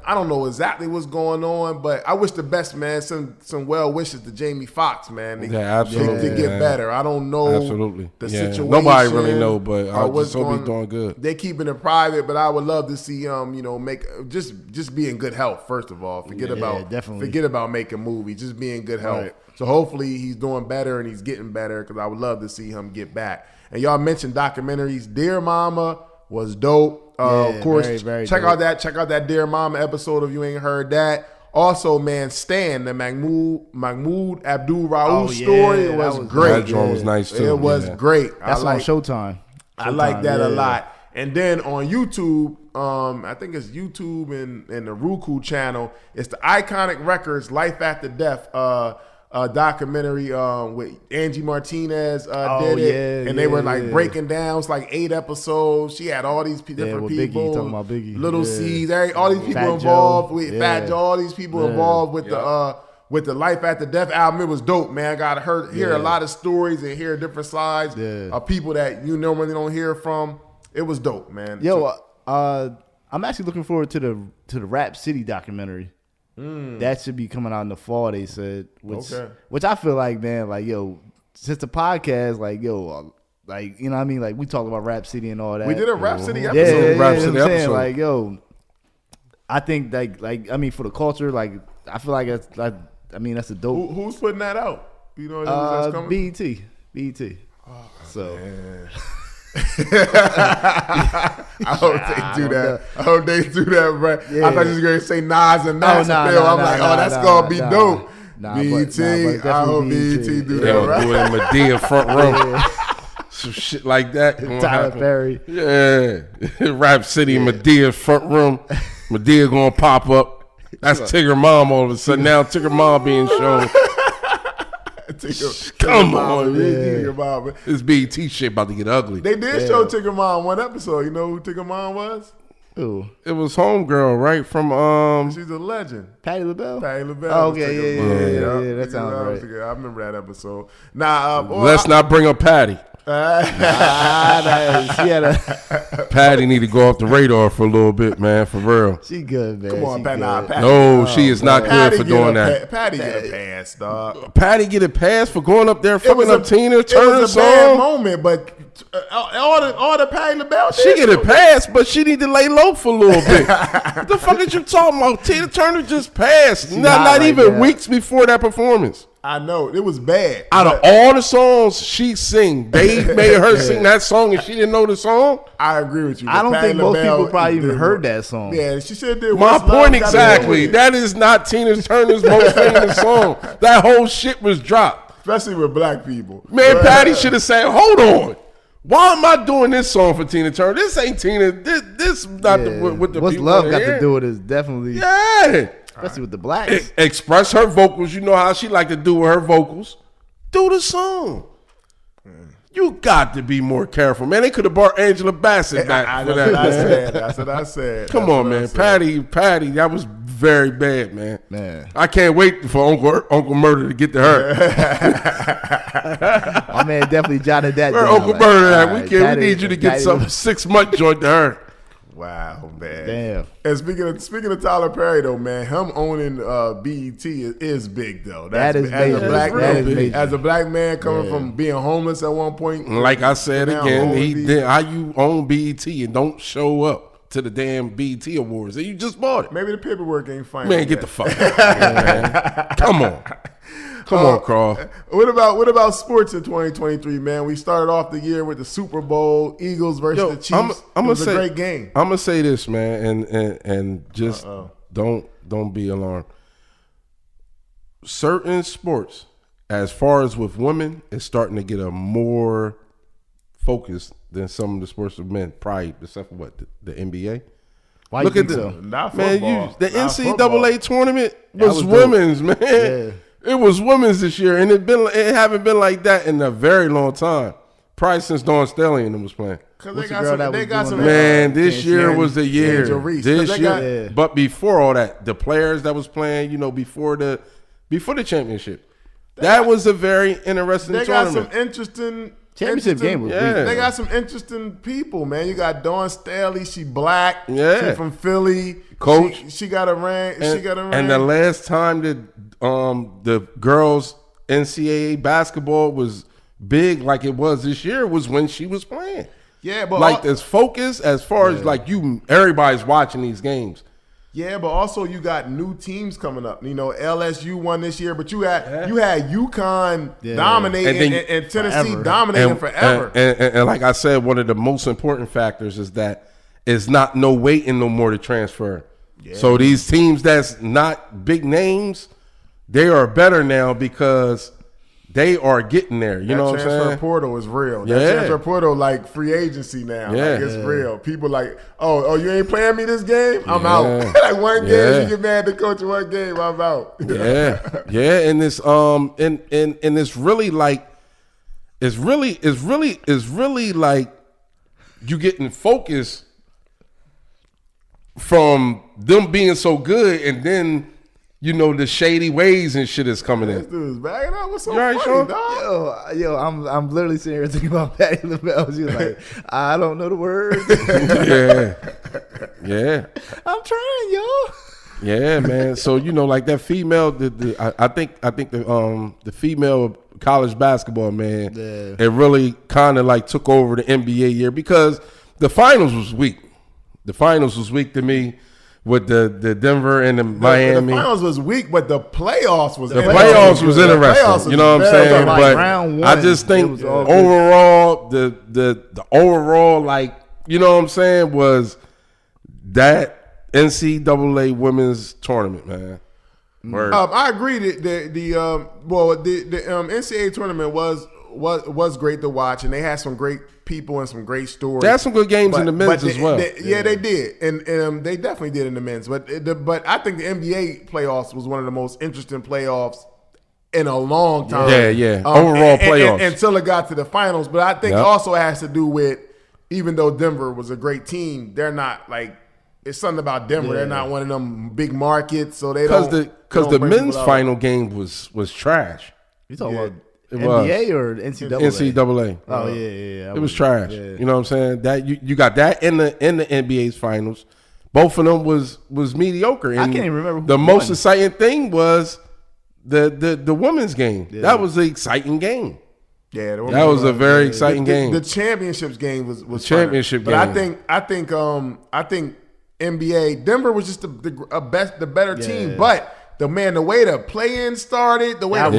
I don't know exactly what's going on, but I wish the best, man. Some well wishes to Jamie Foxx, man. Yeah, absolutely, To get man. better. I don't know Absolutely. the Yeah. situation. Nobody really know, but or I what's just hope he's going- doing good. They're keeping it private, but I would love to see make just be in good health, first of all. Forget about making movies. Just be in good health. Right. So hopefully he's doing better and he's getting better because I would love to see him get back. And y'all mentioned documentaries. Dear Mama was dope. Of Yeah, course, very, very check dope. out that Dear Mama episode if you ain't heard that. Also, man, Stan, the Mahmoud Abdul Rauf Oh, yeah, story, it that was was great. That joint was nice too. It was yeah. great. That's I on like Showtime. I like that a yeah. lot. And then on YouTube, I think it's YouTube and the Roku channel. It's the Iconic Records Life After Death documentary with Angie Martinez did it, yeah, and they were like yeah. breaking down. It's like 8 episodes. She had all these different with Biggie, people, talking about Biggie. Little Yeah. C's, all these people Fat Joe. involved with Yeah. Fat Joe, all these people Yeah. involved with the Life After Death album. It was dope, man. I got to hear a lot of stories and hear different sides Yeah. of people that you normally don't hear from. It was dope, man. Yo, I'm actually looking forward to the Rap City documentary. That should be coming out in the fall. They said, which I feel like, man, like yo, since the podcast, like yo, like you know what I mean, like we talk about Rap City and all that. We did a Rap City Yeah, episode. yeah, Rap yeah, City I'm saying, episode. like yo, I think like I mean for the culture, like I feel like that's like I mean that's a dope. Who's putting that out? You know that's coming? BET. So. I hope they do that. I hope they do that, bro. Yeah. I thought you was going to say Nas and Master nah, Phil. nah, I'm like, nah, oh, that's nah, going to be nah. dope. Nah, but BET, I hope definitely BET BET. do They that, gonna right? do it in Medea front row. Some shit like that. gonna Tyler happen. Perry. Yeah. Rap City, Medea front room. Medea gonna pop up. That's Tigger Mom all of a sudden. Now Tigger Mom being shown. Come on, Tigger Mom, man. This BET shit about to get ugly. They did show Tigger Mom one episode. You know who Tigger Mom was? Ooh, It was Homegirl, right? From She's a legend. Patty LaBelle. Patty LaBelle. Oh, was okay, Tigger yeah, Mom. yeah, that Tigger sounds Mom was right. Tigger. I remember that episode. Nah, Let's not bring up Patty. She had a. Patty need to go off the radar for a little bit, man, for real. She good, man. Come on, She Patty. Nah, good. Patty. No, she is not good for doing that. Patty get a pass, dog. Patty get a pass for going up there fucking up Tina It Turner was a bad song. moment, but all the Patty LaBelle She shit, get a pass, but she need to lay low for a little bit. What the fuck is you talking about? Tina Turner just passed. Not not like even that. weeks before that performance. I know it was bad. Out of all the songs she sing, they made her sing that song and she didn't know the song. I agree with you. I don't Patty think most LaBelle people probably even did- heard that song. Yeah, she should did. My What's Love point Got to Do exactly. With It. That is not Tina Turner's most famous song. That whole shit was dropped. Especially with black people. Man, But, Patty should have said, "Hold on, why am I doing this song for Tina Turner? This ain't Tina. This not Yeah. what the What's people love wanna got hear." to do with it is definitely, Yeah, especially with the blacks. express her vocals. You know how she like to do with her vocals. Do the song. You got to be more careful, man. They could have brought Angela Bassett back for that. Man. That's what I said. Come That's on, what I man. said. Patty, that was very bad, man. Man. I can't wait for Uncle Murder to get to her. My man definitely jotted that Where down. Uncle like, Murder at? all We right, can't. Patty- We need you to get Patty- some 6-month joint to her. Wow, man. Damn. And speaking of Tyler Perry though, man, him owning BET is big though. That is as major. a black That man, is major. as a black man coming from being homeless at one point. Like I said now again, owning he BET. did. How you own BET and don't show up to the damn BET Awards? And you just bought it. Maybe the paperwork ain't fine. Man, get the fuck out of here, man. Come on. Come on, Carl. What about sports in 2023, man? We started off the year with the Super Bowl, Eagles versus the Chiefs. It was a great game. I'm gonna say this, man, and just don't be alarmed. Certain sports, as far as with women, is starting to get a more focus than some of the sports with men. Probably except for what the NBA. Why Look you at think the so? Not man. football. The Not NCAA football. tournament was was women's, man. Yeah. It was women's this year, and it haven't been like that in a very long time. Probably since Dawn Staley and them was playing. Because What's they the girl got that some. They was got doing some. that? Man, this year Angel- was the year. Angel Reese. 'Cause This they year, got- but before all that, the players that was playing, before the championship, that was a very interesting They got tournament. some interesting. Championship game was Yeah. weak. They got some interesting people, man. You got Dawn Staley. She black. Yeah. She from Philly. Coach. She got a ring. She got a ring. And the last time that the girls NCAA basketball was big like it was this year was when she was playing. yeah, but Like this focus as far as like everybody's watching these games. yeah, but also you got new teams coming up. LSU won this year, but you had UConn dominating And then- and Tennessee Forever. dominating forever. And like I said, one of the most important factors is that it's not no waiting no more to transfer. So these teams that's not big names, they are better now because they are getting there. You know what I'm transfer saying? portal is real. Yeah. That transfer portal like free agency now. Yeah. Like it's real. People like, oh, you ain't playing me this game? I'm Yeah. out. Like one game, Yeah. you get mad at the coach in one game, I'm out. Yeah, and this and it's really like it's really like you getting focused from them being so good, and then the shady ways and shit is coming This in. dude's bagging up. What's so You all right, funny, Sean? dog? Yo, I'm literally sitting here thinking about Patty LaBelle. She's like, I don't know the words. Yeah, I'm trying, yo. yeah, man. So like that female, I think the female college basketball, man, it really kind of like took over the NBA year because the finals was weak. The finals was weak to me with the Denver and the Miami. The finals was weak, but the playoffs was The playoffs was interesting. You know what I'm saying? Like But round one, I just it think was all good. overall, the overall, like, you know what I'm saying, was that NCAA women's tournament, man. Word. I agree that the NCAA tournament was great to watch, and they had some great people and some great stories. They had some good games in the men's as well. They did, and they definitely did in the men's. But I think the NBA playoffs was one of the most interesting playoffs in a long time. Yeah. Overall playoffs. until it got to the finals. But I think also has to do with, even though Denver was a great team, they're not like, it's something about Denver. Yeah. They're not one of them big markets, so they don't. Because the men's final game was trash. You talking about It NBA or NCAA? NCAA. Oh yeah. It was trash. Yeah. You know what I'm saying? That you got that in the NBA's finals. Both of them was mediocre. And I can't even remember who the won. most exciting thing was the women's game. Yeah. That was the exciting game. Yeah, That was a very exciting game. The championships game was The championship fun. game. But I think NBA Denver was just the better team. Yeah. But the way the play-in started, the way That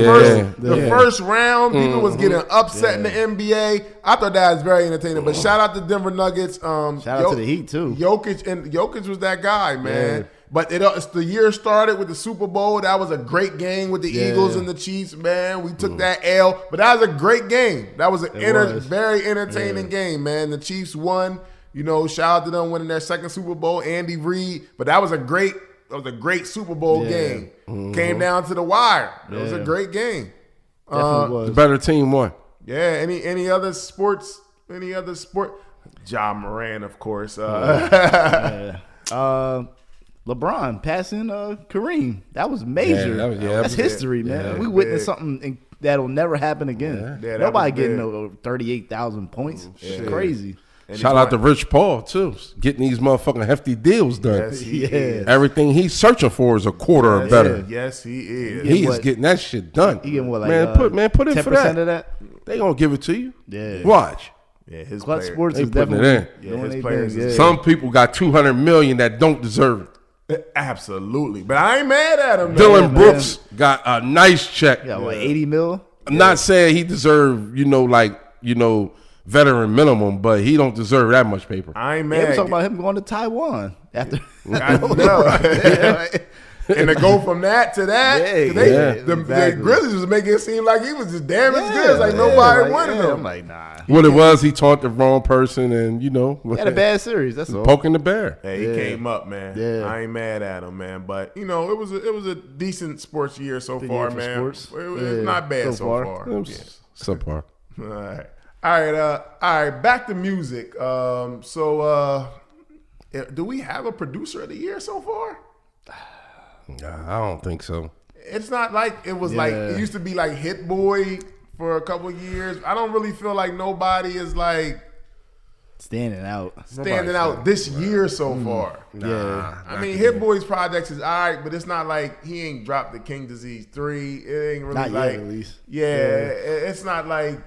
the was- first round, people was getting upset in the NBA. I thought that was very entertaining. But shout out to Denver Nuggets. Shout out to the Heat too. Jokic was that guy, man. Yeah. But the year started with the Super Bowl. That was a great game with the Eagles and the Chiefs, man. We took that L, but that was a great game. That was very entertaining game, man. The Chiefs won. Shout out to them winning their second Super Bowl. Andy Reid, but that was a great Super Bowl game. Came down to the wire. It was a great game. Definitely was. The better team won. Yeah. Any other sports? Any other sport? Ja Moran, of course. LeBron passing Kareem. That was major. That's history, man. Yeah, we big. witnessed something that'll never happen again. Yeah, that Nobody was getting big. no 38,000 points. It's crazy. And Shout he's out to Rich Paul too, getting these motherfucking hefty deals done. Yes, he is. Everything he's searching for is a quarter or better. Yes, he is. He is what? getting that shit done. He getting what, like put in for 10% that. of that? They gonna give it to you. Yeah. Watch. Yeah, his Clutch player. Sports They is putting it definitely in. Yeah, doing his their players thing, is- yeah. Some people got $200 million that don't deserve it. Absolutely, but I ain't mad at him. Dylan Brooks got a nice check. Yeah, what, 80 mil? I'm not saying he deserved, veteran minimum, but he don't deserve that much paper. I ain't They were mad. talking about him going to Taiwan after. I know. And to go from that to that, the Grizzlies was making it seem like he was just damn as good. It's like nobody wanted him. I'm like, nah. What it was, he taunt the wrong person, and He had a bad series. That's all. poking the bear. Hey, he came up, man. Yeah. I ain't mad at him, man. But it was a decent sports year so far, for man. sports. It's not bad so far. Yeah. Subpar. All right. Back to music. Do we have a producer of the year so far? Nah, I don't think so. It's not like it was like it used to be like Hit Boy for a couple of years. I don't really feel like nobody is like standing out this year so far. Yeah. I mean, Hit Boy's projects is all right, but it's not like he ain't dropped the King Disease 3. It ain't really Not like yet, at least. It's not like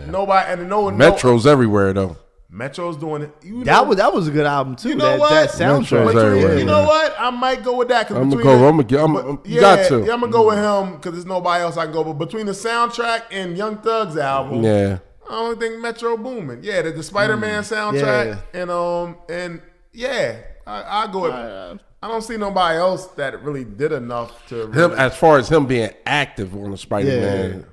nobody and Metro's everywhere though. Metro's doing it. That was a good album too. You know that what? soundtrack. Metro's everywhere. You know what? I might go with that. I'm gonna go. You got to. I'm gonna go with him because there's nobody else I can go. But between the soundtrack and Young Thug's album, Yeah. I don't think Metro booming. Yeah, the Spider-Man soundtrack and I'll go with. I don't see nobody else that really did enough to Him as far as him being active on the Spider-Man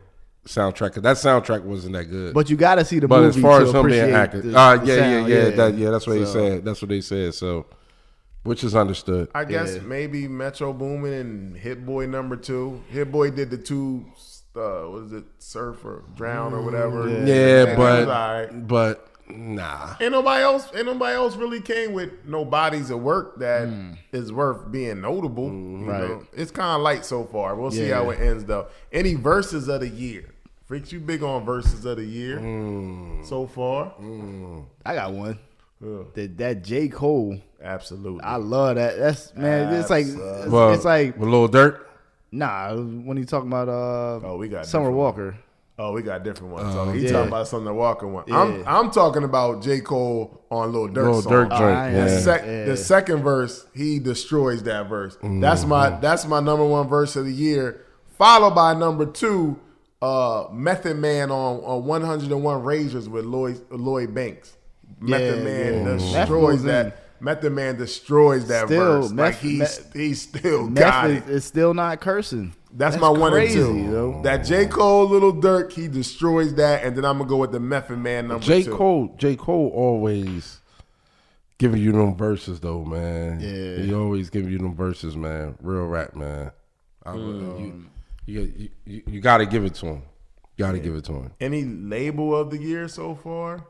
soundtrack, because that soundtrack wasn't that good. But you got to see the But movie as far to as him being appreciate active, the sound. that's what he said. That's what they said. So, which is understood. I guess maybe Metro Boomin and Hit Boy number 2. Hit Boy did the 2. What is it? Surf or Drown or whatever. Yeah, but right. but nah. Ain't nobody else really came with no bodies of work that is worth being notable. You know? It's kind of light so far. We'll see how it ends though. Any verses of the year? Freaks, you big on verses of the year so far? I got one. That J. Cole. Absolutely. I love that. That's man. It's like With Lil Durk. Nah, when you talking about we got Summer different Walker. Oh, we got different ones. So he talking about Summer Walker one. I'm talking about J. Cole on Lil Durk's song. Durk joint. The second verse, he destroys that verse. That's my number 1 verse of the year. Followed by number 2, Method Man on 101 Razors with Lloyd Banks. Method Man destroys that. Method Man destroys that verse. Like he's still got it. It's still not cursing. That's my 1 and 2. Though. That J. Cole, Little Durk, he destroys that, and then I'm gonna go with the Method Man number 2. J. Cole always giving you them verses though, man. Yeah, he always giving you them verses, man. Real rap, man. You got to give it to him. Got to give it to him. Any label of the year so far?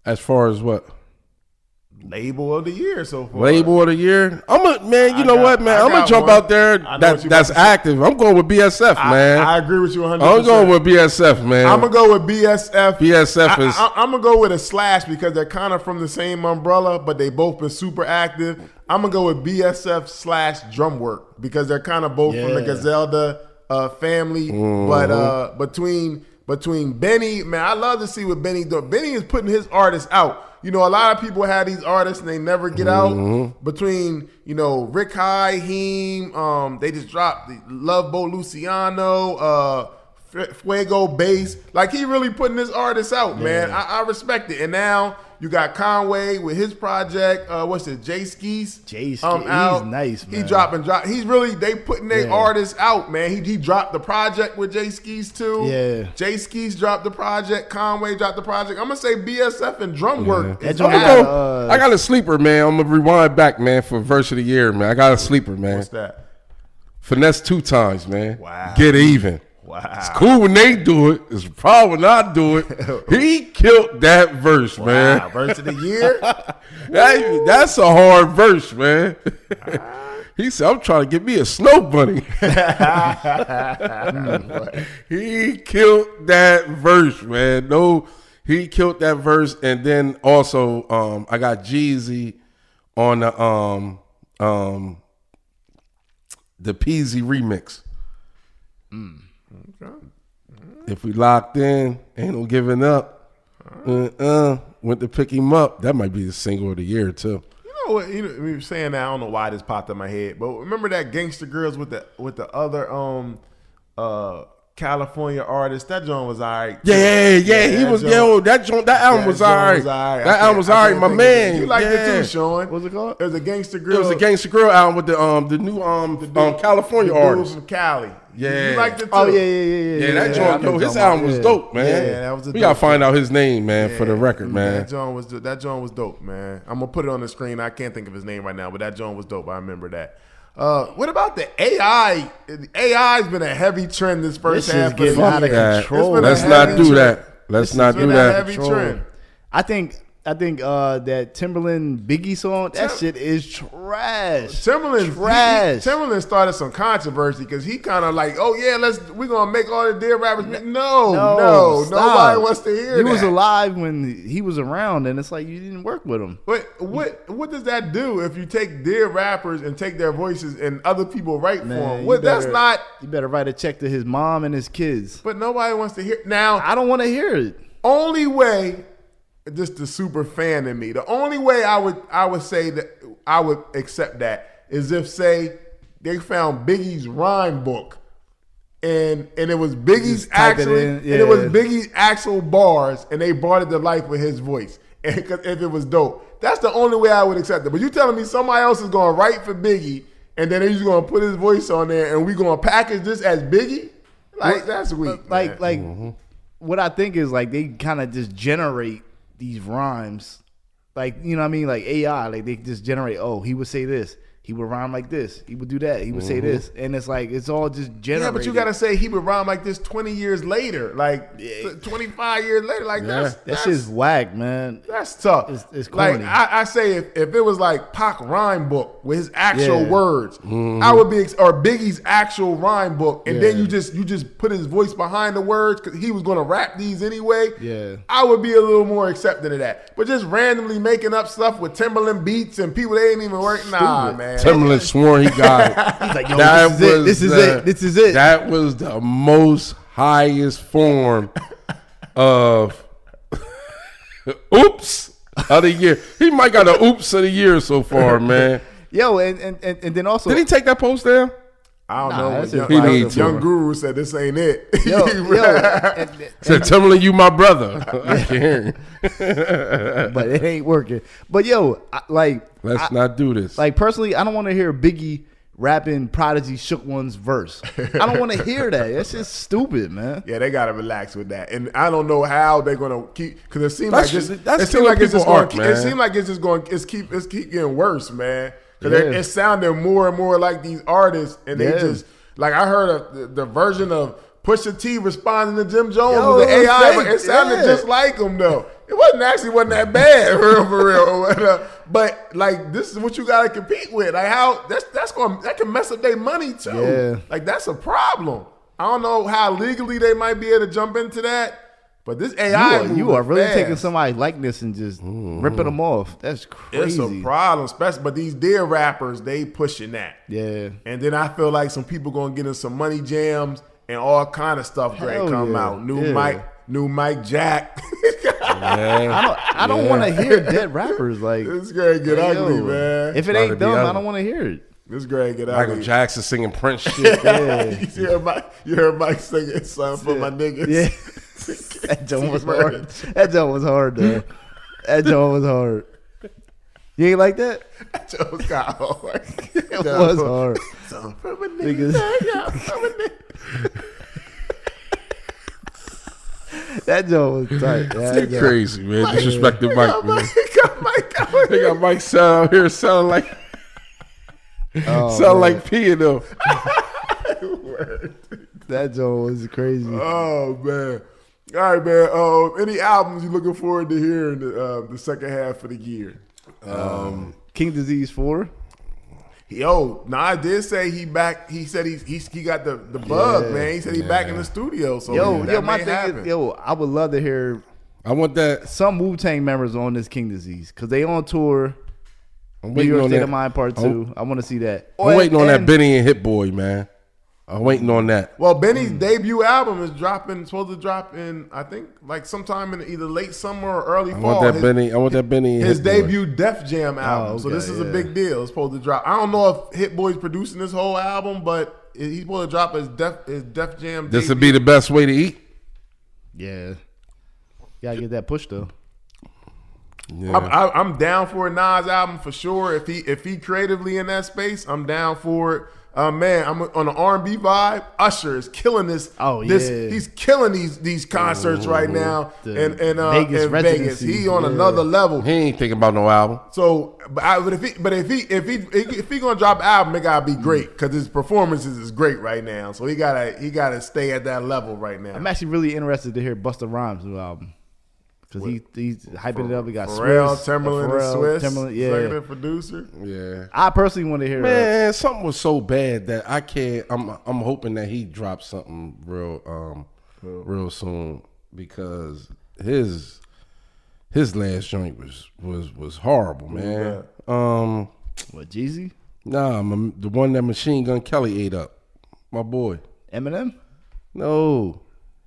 As far as what? Label of the year so far. Label of the year? I'm gonna jump out there that's active. I'm going with BSF, man. I agree with you 100%. I'm going with BSF, man. I'm gonna go with BSF. BSF is. I'm gonna go with a slash because they're kind of from the same umbrella, but they both been super active. I'm gonna go with BSF / Drum Work because they're kind of both from the Gazelda family. But between Benny, man, I love to see what Benny does. Benny is putting his artists out. You know, a lot of people have these artists and they never get out. Between, Rick High, Heem, they just dropped Love Bo Luciano, Fuego Bass. Like, he really putting his artists out, man. I respect it. And now you got Conway with his project. Jay Skeese? Jay Skeese, out. he's nice, man. He dropping. He's really, they putting their artists out, man. He dropped the project with Jay Skeese too. Yeah. Jay Skeese dropped the project. Conway dropped the project. I'm going to say BSF and Drum Work. I got a sleeper, man. I'm going to rewind back, man, for verse of the year, man. I got a sleeper, man. What's that? Finesse 2 times, man. Wow. Get even. Wow. It's cool when they do it. It's a problem when I do it. He killed that verse, man. Wow. Verse of the year? That's a hard verse, man. He said, I'm trying to get me a snow bunny. He killed that verse, man. He killed that verse. And then also, I got Jeezy on the Peasy remix. Okay. If we locked in, ain't no giving up. went to pick him up. That might be the single of the year too. You know what? You know, me saying that, I don't know why this popped in my head, but remember that Gangsta Girls with the other California artist? That joint was alright. Yeah, he was. That album was alright. That album was alright, my man. You liked it too, Sean. What's it called? It was a Gangsta Girl. It was a Gangsta Girl album with the new California artist from Cali. Yeah. You liked it too. Oh yeah. That joint, his album was dope, man. Yeah, that was a we gotta dope find out his name, man, for the record, man. That joint was dope, man. I'm gonna put it on the screen. I can't think of his name right now, but that joint was dope. I remember that. What about the AI? The AI's been a heavy trend this first half of the year. Out of control. Let's not do that. Let's not do that. Heavy trend. I think that Timberland Biggie song, that shit is trash. Timberland started some controversy because he kind of like, oh yeah, we're gonna make all the dead rappers. No, nobody wants to hear that. He was alive when he was around, and it's like you didn't work with him. But what does that do if you take dead rappers and take their voices and other people write for them? You better write a check to his mom and his kids. But nobody wants to hear. Now I don't want to hear it. Only way. Just the super fan in me. The only way I would say that I would accept that is if, say, they found Biggie's rhyme book, and it was Biggie's actual bars, and they brought it to life with his voice. And if it was dope, that's the only way I would accept it. But you telling me somebody else is gonna write for Biggie, and then they're just gonna put his voice on there, and we gonna package this as Biggie? Like that's weak. What I think is like they kind of just generate these rhymes, like, you know what I mean, like AI, like they just generate, oh, he would say this, he would rhyme like this, he would do that, he would say this, and it's like it's all just generated. Yeah, but you gotta say he would rhyme like this 20 years later, like 25 years later, like that shit's whack, man. That's tough. It's corny. Like I say, if it was like Pac rhyme book with his actual words, I would be, or Biggie's actual rhyme book, and then you just put his voice behind the words because he was gonna rap these anyway. Yeah, I would be a little more accepting of that. But just randomly making up stuff with Timberland beats and people they ain't even working. Nah, man. Timberland swore he got it. He's like, yo, this is it. That was the most highest form of oops of the year. He might got an oops of the year so far, man. Yo, and then also, did he take that post down? I don't know. He needs Young Guru said this ain't it. Said Timberland, you my brother. I can hear him. But it ain't working. But yo, let's not do this. Like personally, I don't want to hear Biggie rapping Prodigy Shook One's verse. I don't want to hear that. That's just stupid, man. Yeah, they gotta relax with that. And I don't know how they're gonna keep, because it seems like it's keep getting worse, man. Because it sounded more and more like these artists, and they just, like, I heard the version of Pusha T responding to Jim Jones with the AI, but it sounded just like him though. It wasn't that bad for real. But like, this is what you gotta compete with. Like, how that can mess up their money too. Yeah. Like, that's a problem. I don't know how legally they might be able to jump into that. But this AI, you are really taking somebody's likeness and just ripping them off. That's crazy. It's a problem, especially. But these dear rappers, they pushing that. Yeah. And then I feel like some people gonna get in some money jams and all kind of stuff come out. New Mike Jack. I don't want to hear dead rappers like. This gonna get ugly, man. If it ain't them, I don't want to hear it. This gonna get Michael ugly. Jackson singing Prince shit. You heard Mike singing "Something for My Niggas." Yeah. That joke was hard. That joke was hard, though. That joke was hard. You ain't like that? That joke was kind of hard. It was hard. Something for my niggas. That joke was tight. That's crazy, man. Disrespecting Mike, man. They got Mike out here sound like like P and them. That joke was crazy. Oh man. All right, man. Any albums you looking forward to hearing the second half of the year? King Disease 4. Yo, I did say he back. He said he got the bug, man. He said he back in the studio. So my thing is, I would love to hear. I want that some Wu-Tang members on this King Disease because they on tour. New York State of Mind Part 2. I want to see that. I'm waiting on that Benny and Hit Boy, man. I'm waiting on that. Well, Benny's debut album is supposed to drop in, I think, like sometime in either late summer or early fall. I want that Benny. His Hit Boy. debut Def Jam album. okay, So this is a big deal. It's supposed to drop. I don't know if Hit Boy's producing this whole album, but he's supposed to drop his Def Jam. This would be the best way to eat. Yeah. Gotta get that push though. Yeah. I'm down for a Nas album for sure. If he creatively in that space, I'm down for it. Man, I'm on an R&B vibe. Usher is killing this. Oh, yeah. He's killing these concerts right now in Vegas. residency. He on another level. He ain't thinking about no album. So, but if he gonna drop an album, it gotta be great because his performances is great right now. So he gotta stay at that level right now. I'm actually really interested to hear Busta Rhymes' new album. Because he's hyping it up. He got Pharrell, Swiss, Timberland, and Swiss, Timberland, yeah. executive producer. Yeah. I personally want to hear Man, something was so bad that I can't. I'm hoping that he drops something real soon because his last joint was horrible, man. what, Jeezy? Nah, the one that Machine Gun Kelly ate up, my boy. Eminem? No,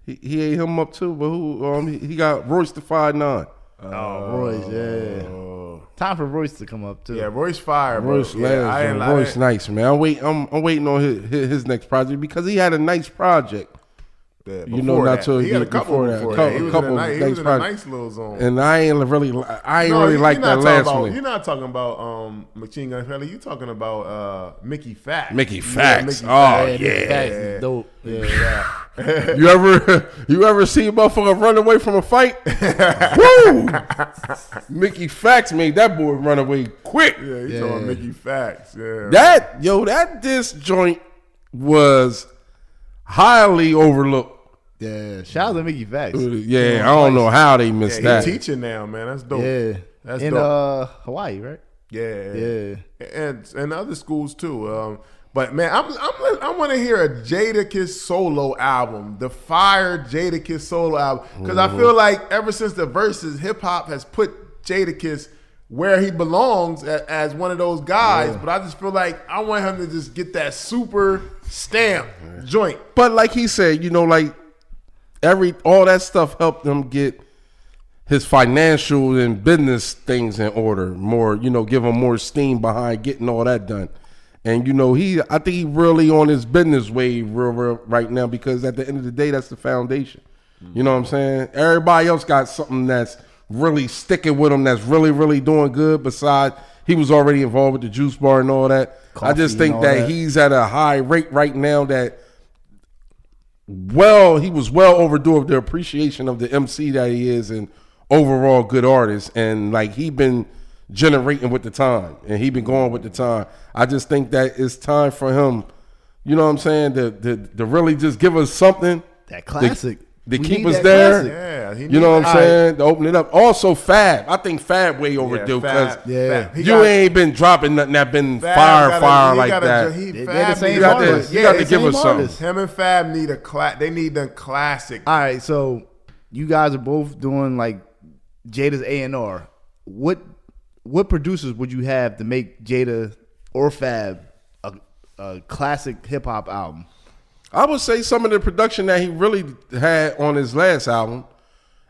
he ate him up too. But who? He got Royce the 5'9". Royce, yeah. Time for Royce to come up too. Yeah, Royce fire, bro. Royce, Yeah, Royce nice, man. I'm waiting on his next project because he had a nice project. Yeah, you know, not till he had a couple before that. before Couple, that. He was couple in a nice little zone. And I ain't really like that not last about, one. You're not talking about Machine Gun Kelly. You're talking about Mickey Fax. Mickey Fax. Mickey Oh Fax. yeah. Mickey Fax is dope. Yeah. You ever see a motherfucker run away from a fight? Woo! Mickey Fax made that boy run away quick. Yeah, you talking about Mickey Fax. Yeah. That disc joint was highly overlooked. Yeah. Shout out to Mickey Fax. Yeah, I don't know how they missed that. He's teaching now, man. That's dope. Yeah. That's in dope. Hawaii, right? Yeah. And other schools too. But man, I want to hear a Jadakiss solo album, the fire Jadakiss solo album, because I feel like ever since the Versus, hip hop has put Jadakiss where he belongs as one of those guys. But I just feel like I want him to just get that super stamp joint. But like he said, like all that stuff helped him get his financial and business things in order more, give him more steam behind getting all that done. And I think he really on his business wave real right now because at the end of the day, that's the foundation. You know what I'm saying? Everybody else got something that's really sticking with him, that's really, really doing good. Besides, he was already involved with the Juice Bar and all that. I just think that he's at a high rate right now that he was well overdue of the appreciation of the MC that he is and overall good artist. And like he been generating with the time and he been going with the time. I just think that it's time for him, you know what I'm saying, to really just give us something. That classic. To keep us there. Yeah, you know what I'm saying? To open it up. Also Fab. I think Fab way overdue because you ain't been dropping nothing that been fire like that. They're the same you got to give us something. Him and Fab need they need the classic. All right, so you guys are both doing like Jada's A&R. What producers would you have to make Jada or Fab a classic hip hop album? I would say some of the production that he really had on his last album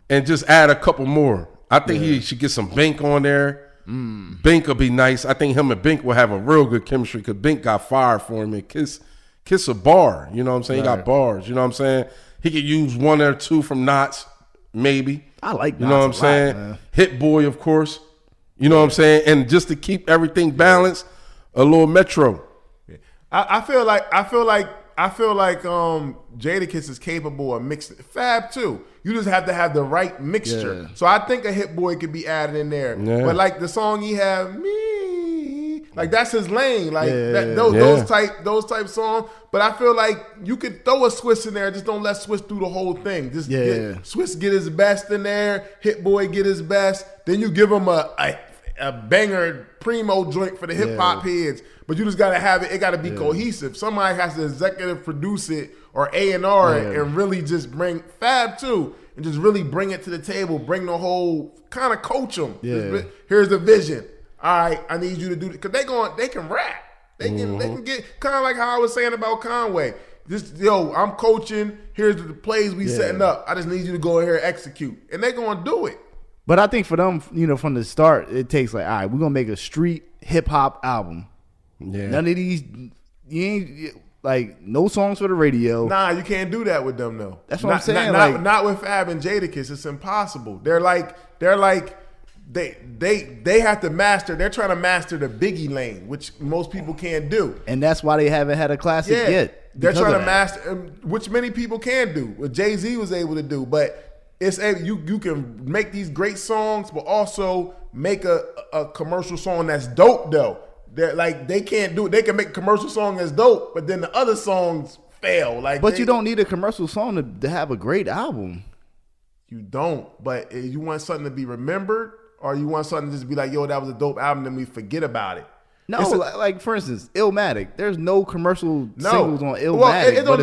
and just add a couple more. I think he should get some Bink on there. Bink will be nice. I think him and Bink will have a real good chemistry because Bink got fired for him and Kiss a bar. You know what I'm saying? He got bars. You know what I'm saying? He could use one or two from Knots, maybe. I like Knots. You know what I'm saying? Man. Hit Boy, of course. You know what I'm saying? And just to keep everything balanced, a little Metro. I feel like Jadakiss is capable of mixing. Fab too. You just have to have the right mixture. So I think a Hit Boy could be added in there. Yeah. But like the song he had, me, like that's his lane. Like those type songs. But I feel like you could throw a Swiss in there. Just don't let Swiss do the whole thing. Just Swiss get his best in there. Hit Boy get his best. Then you give him a banger primo joint for the hip hop heads. But you just gotta have it. It gotta be cohesive. Somebody has to executive produce it or A&R it and really just bring Fab too, and just really bring it to the table. Bring the whole kind of coach them. Here's the vision. All right, I need you to do it because they can rap. They can get kind of like how I was saying about Conway. Just I'm coaching. Here's the plays we setting up. I just need you to go in here and execute, and they're gonna do it. But I think for them, from the start, it takes like, all right, we're gonna make a street hip hop album. Yeah. None of these, you ain't like no songs for the radio. Nah, you can't do that with them though. That's what I'm saying. Not with Fab and Jadakiss. It's impossible. They're like they have to master. They're trying to master the Biggie lane, which most people can't do. And that's why they haven't had a classic yet. They're trying to master, which many people can do. What Jay-Z was able to do, but it's you can make these great songs, but also make a commercial song that's dope though. They're like they can't do it. They can make a commercial song that's dope, but then the other songs fail. But you don't need a commercial song to have a great album. You don't. But you want something to be remembered, or you want something to just be like, yo, that was a dope album, then we forget about it. No, like for instance, Illmatic. There's no commercial singles on Illmatic. Well, it don't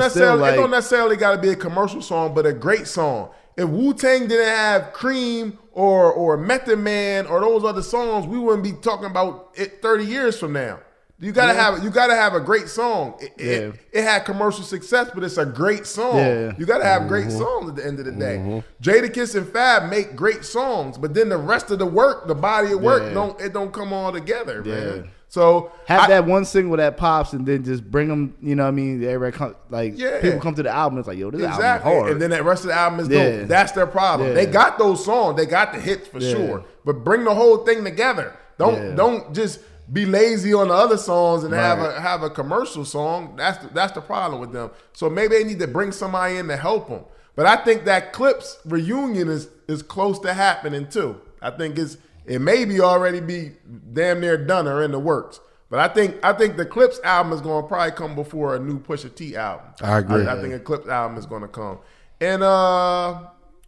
necessarily got to be a commercial song, but a great song. If Wu-Tang didn't have Cream or Method Man or those other songs, we wouldn't be talking about it 30 years from now. You gotta have a great song. It had commercial success, but it's a great song. Yeah. You gotta have great songs at the end of the day. Jadakiss and Fab make great songs, but then the rest of the work, the body of work, don't come all together, man. So that one single that pops, and then just bring them. You know what I mean? Everybody people come to the album. It's like, yo, this album is hard. And then that rest of the album is dope. That's their problem. They got those songs. They got the hits for sure. But bring the whole thing together. Don't just be lazy on the other songs and have a commercial song. That's the problem with them. So maybe they need to bring somebody in to help them. But I think that Clips reunion is close to happening too. I think it may be already be damn near done or in the works. But I think the Clips album is going to probably come before a new Pusha T album. I agree. I think a Clips album is going to come. And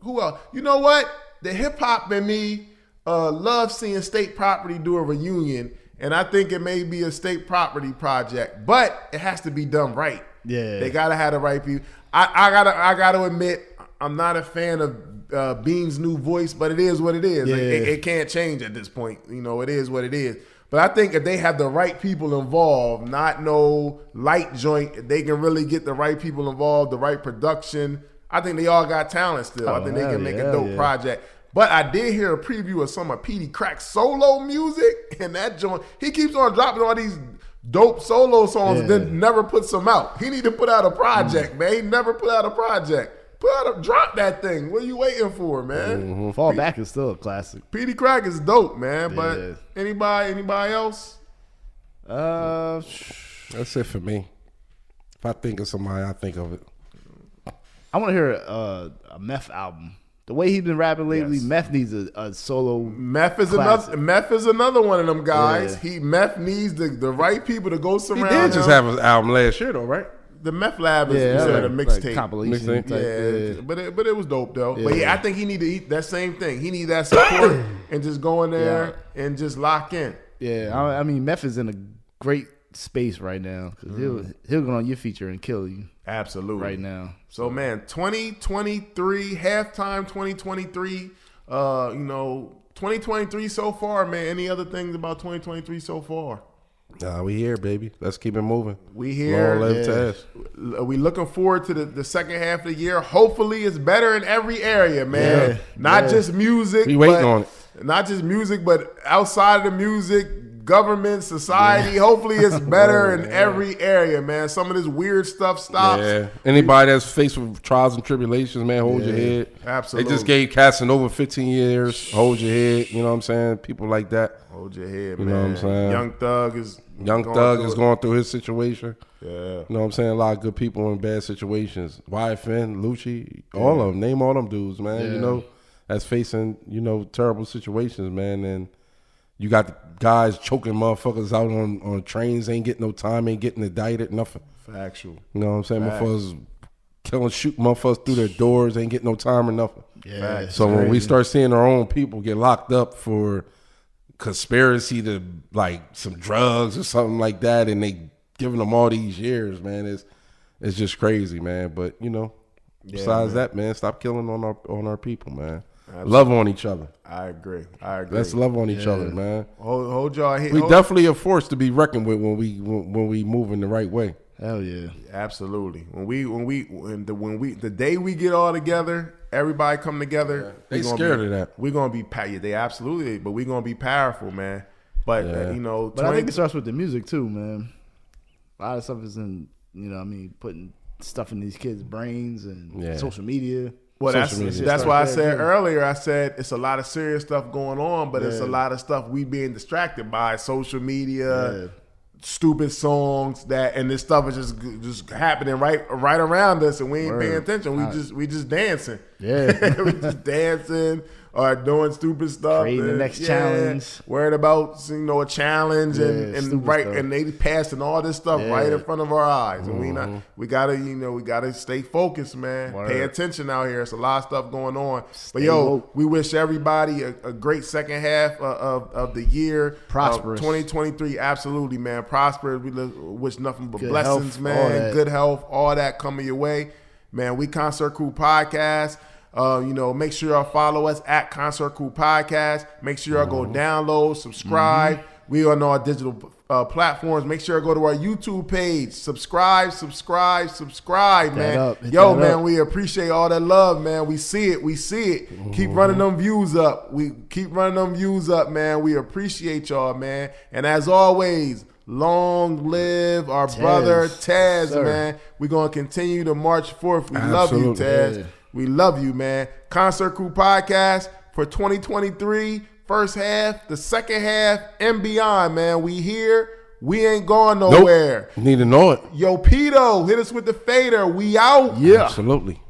who else? You know what? The hip hop in me love seeing State Property do a reunion. And I think it may be a State Property project, but it has to be done right. Yeah, they gotta have the right people. I gotta admit, I'm not a fan of Bean's new voice, but it is what it is. Yeah. It can't change at this point. It is what it is. But I think if they have the right people involved, not no light joint, they can really get the right people involved, the right production. I think they all got talent still. I think they can make a dope project. But I did hear a preview of some of Petey Crack's solo music, and that joint, he keeps on dropping all these dope solo songs and then never puts them out. He need to put out a project, man. He never put out a project. Drop that thing. What are you waiting for, man? Fall Back is still a classic. Petey Crack is dope, man. But anybody else? That's it for me. If I think of somebody, I think of it. I want to hear a Meth album. The way he's been rapping lately, Meth needs a solo. Meth is another one of them guys. Meth needs the right people to go surround. He did just have an album last year, though, right? The Meth Lab is a mixtape, compilation. But it was dope though. Yeah. But I think he need to eat that same thing. He need that support and just go in there and just lock in. Yeah, I mean, Meth is in a great space right now because he'll go on your feature and kill you. Absolutely. Right now. So man, 2023 halftime 2023. 2023 so far, man. Any other things about 2023 so far? Nah, we here, baby. Let's keep it moving. We here. We looking forward to the second half of the year. Hopefully, it's better in every area, man. Not just music. We waiting on it. Not just music, but outside of the music, government, society. Hopefully, it's better in every area, man. Some of this weird stuff stops. Yeah. Anybody that's faced with trials and tribulations, man, hold your head. Absolutely. They just gave Casanova 15 years. Hold your head. You know what I'm saying? People like that. Hold your head, man. You know what I'm saying? Young Thug is going through his situation. Yeah. You know what I'm saying? A lot of good people in bad situations. YFN, Lucci, all of them. Name all them dudes, man. Yeah. That's facing, terrible situations, man. And you got the guys choking motherfuckers out on trains, ain't getting no time, ain't getting indicted, nothing. Factual. You know what I'm saying? Motherfuckers shoot motherfuckers through their doors, ain't getting no time or nothing. Yeah. So when we start seeing our own people get locked up for conspiracy to like some drugs or something like that, and they giving them all these years, man, it's just crazy, man. But besides that, man, stop killing on our people, man. Absolutely. Love on each other. I agree. Let's love on each other, man. Hold y'all here. We definitely a force to be reckoned with when we move in the right way. Hell yeah. Absolutely. The day we get all together, everybody come together. They scared of that. We're gonna be they absolutely, but we're gonna be powerful, man. But But I think it starts with the music too, man. A lot of stuff is in, putting stuff in these kids' brains and social media. Well, that's why I said earlier. I said it's a lot of serious stuff going on, but it's a lot of stuff we being distracted by social media, stupid songs and this stuff is just happening right around us, and we ain't paying attention. We just dancing. Yeah, we just dancing or doing stupid stuff. Creating the next challenge. Worried about a challenge and they passing all this stuff right in front of our eyes, and we gotta stay focused, man. Word. Pay attention out here. It's a lot of stuff going on. But we wish everybody a great second half of the year. Prosperous 2023, absolutely, man. Prosperous. We wish nothing but good blessings, health, man. Good health, all that coming your way, man. We Concert Crew Podcast. Make sure y'all follow us at Concert Crew Podcast. Make sure y'all go download, subscribe. We on our digital platforms. Make sure you go to our YouTube page. Subscribe, man. Man, we appreciate all that love, man. We see it. Keep running them views up. Man. We appreciate y'all, man. And as always, long live our brother Taz, man. We're going to continue to march forth. We love you, Taz. Yeah. We love you, man. Concert Crew Podcast for 2023, first half, the second half, and beyond, man. We here. We ain't going nowhere. Nope. Need to know it. Yo, Pito, hit us with the fader. We out. Yeah. Absolutely.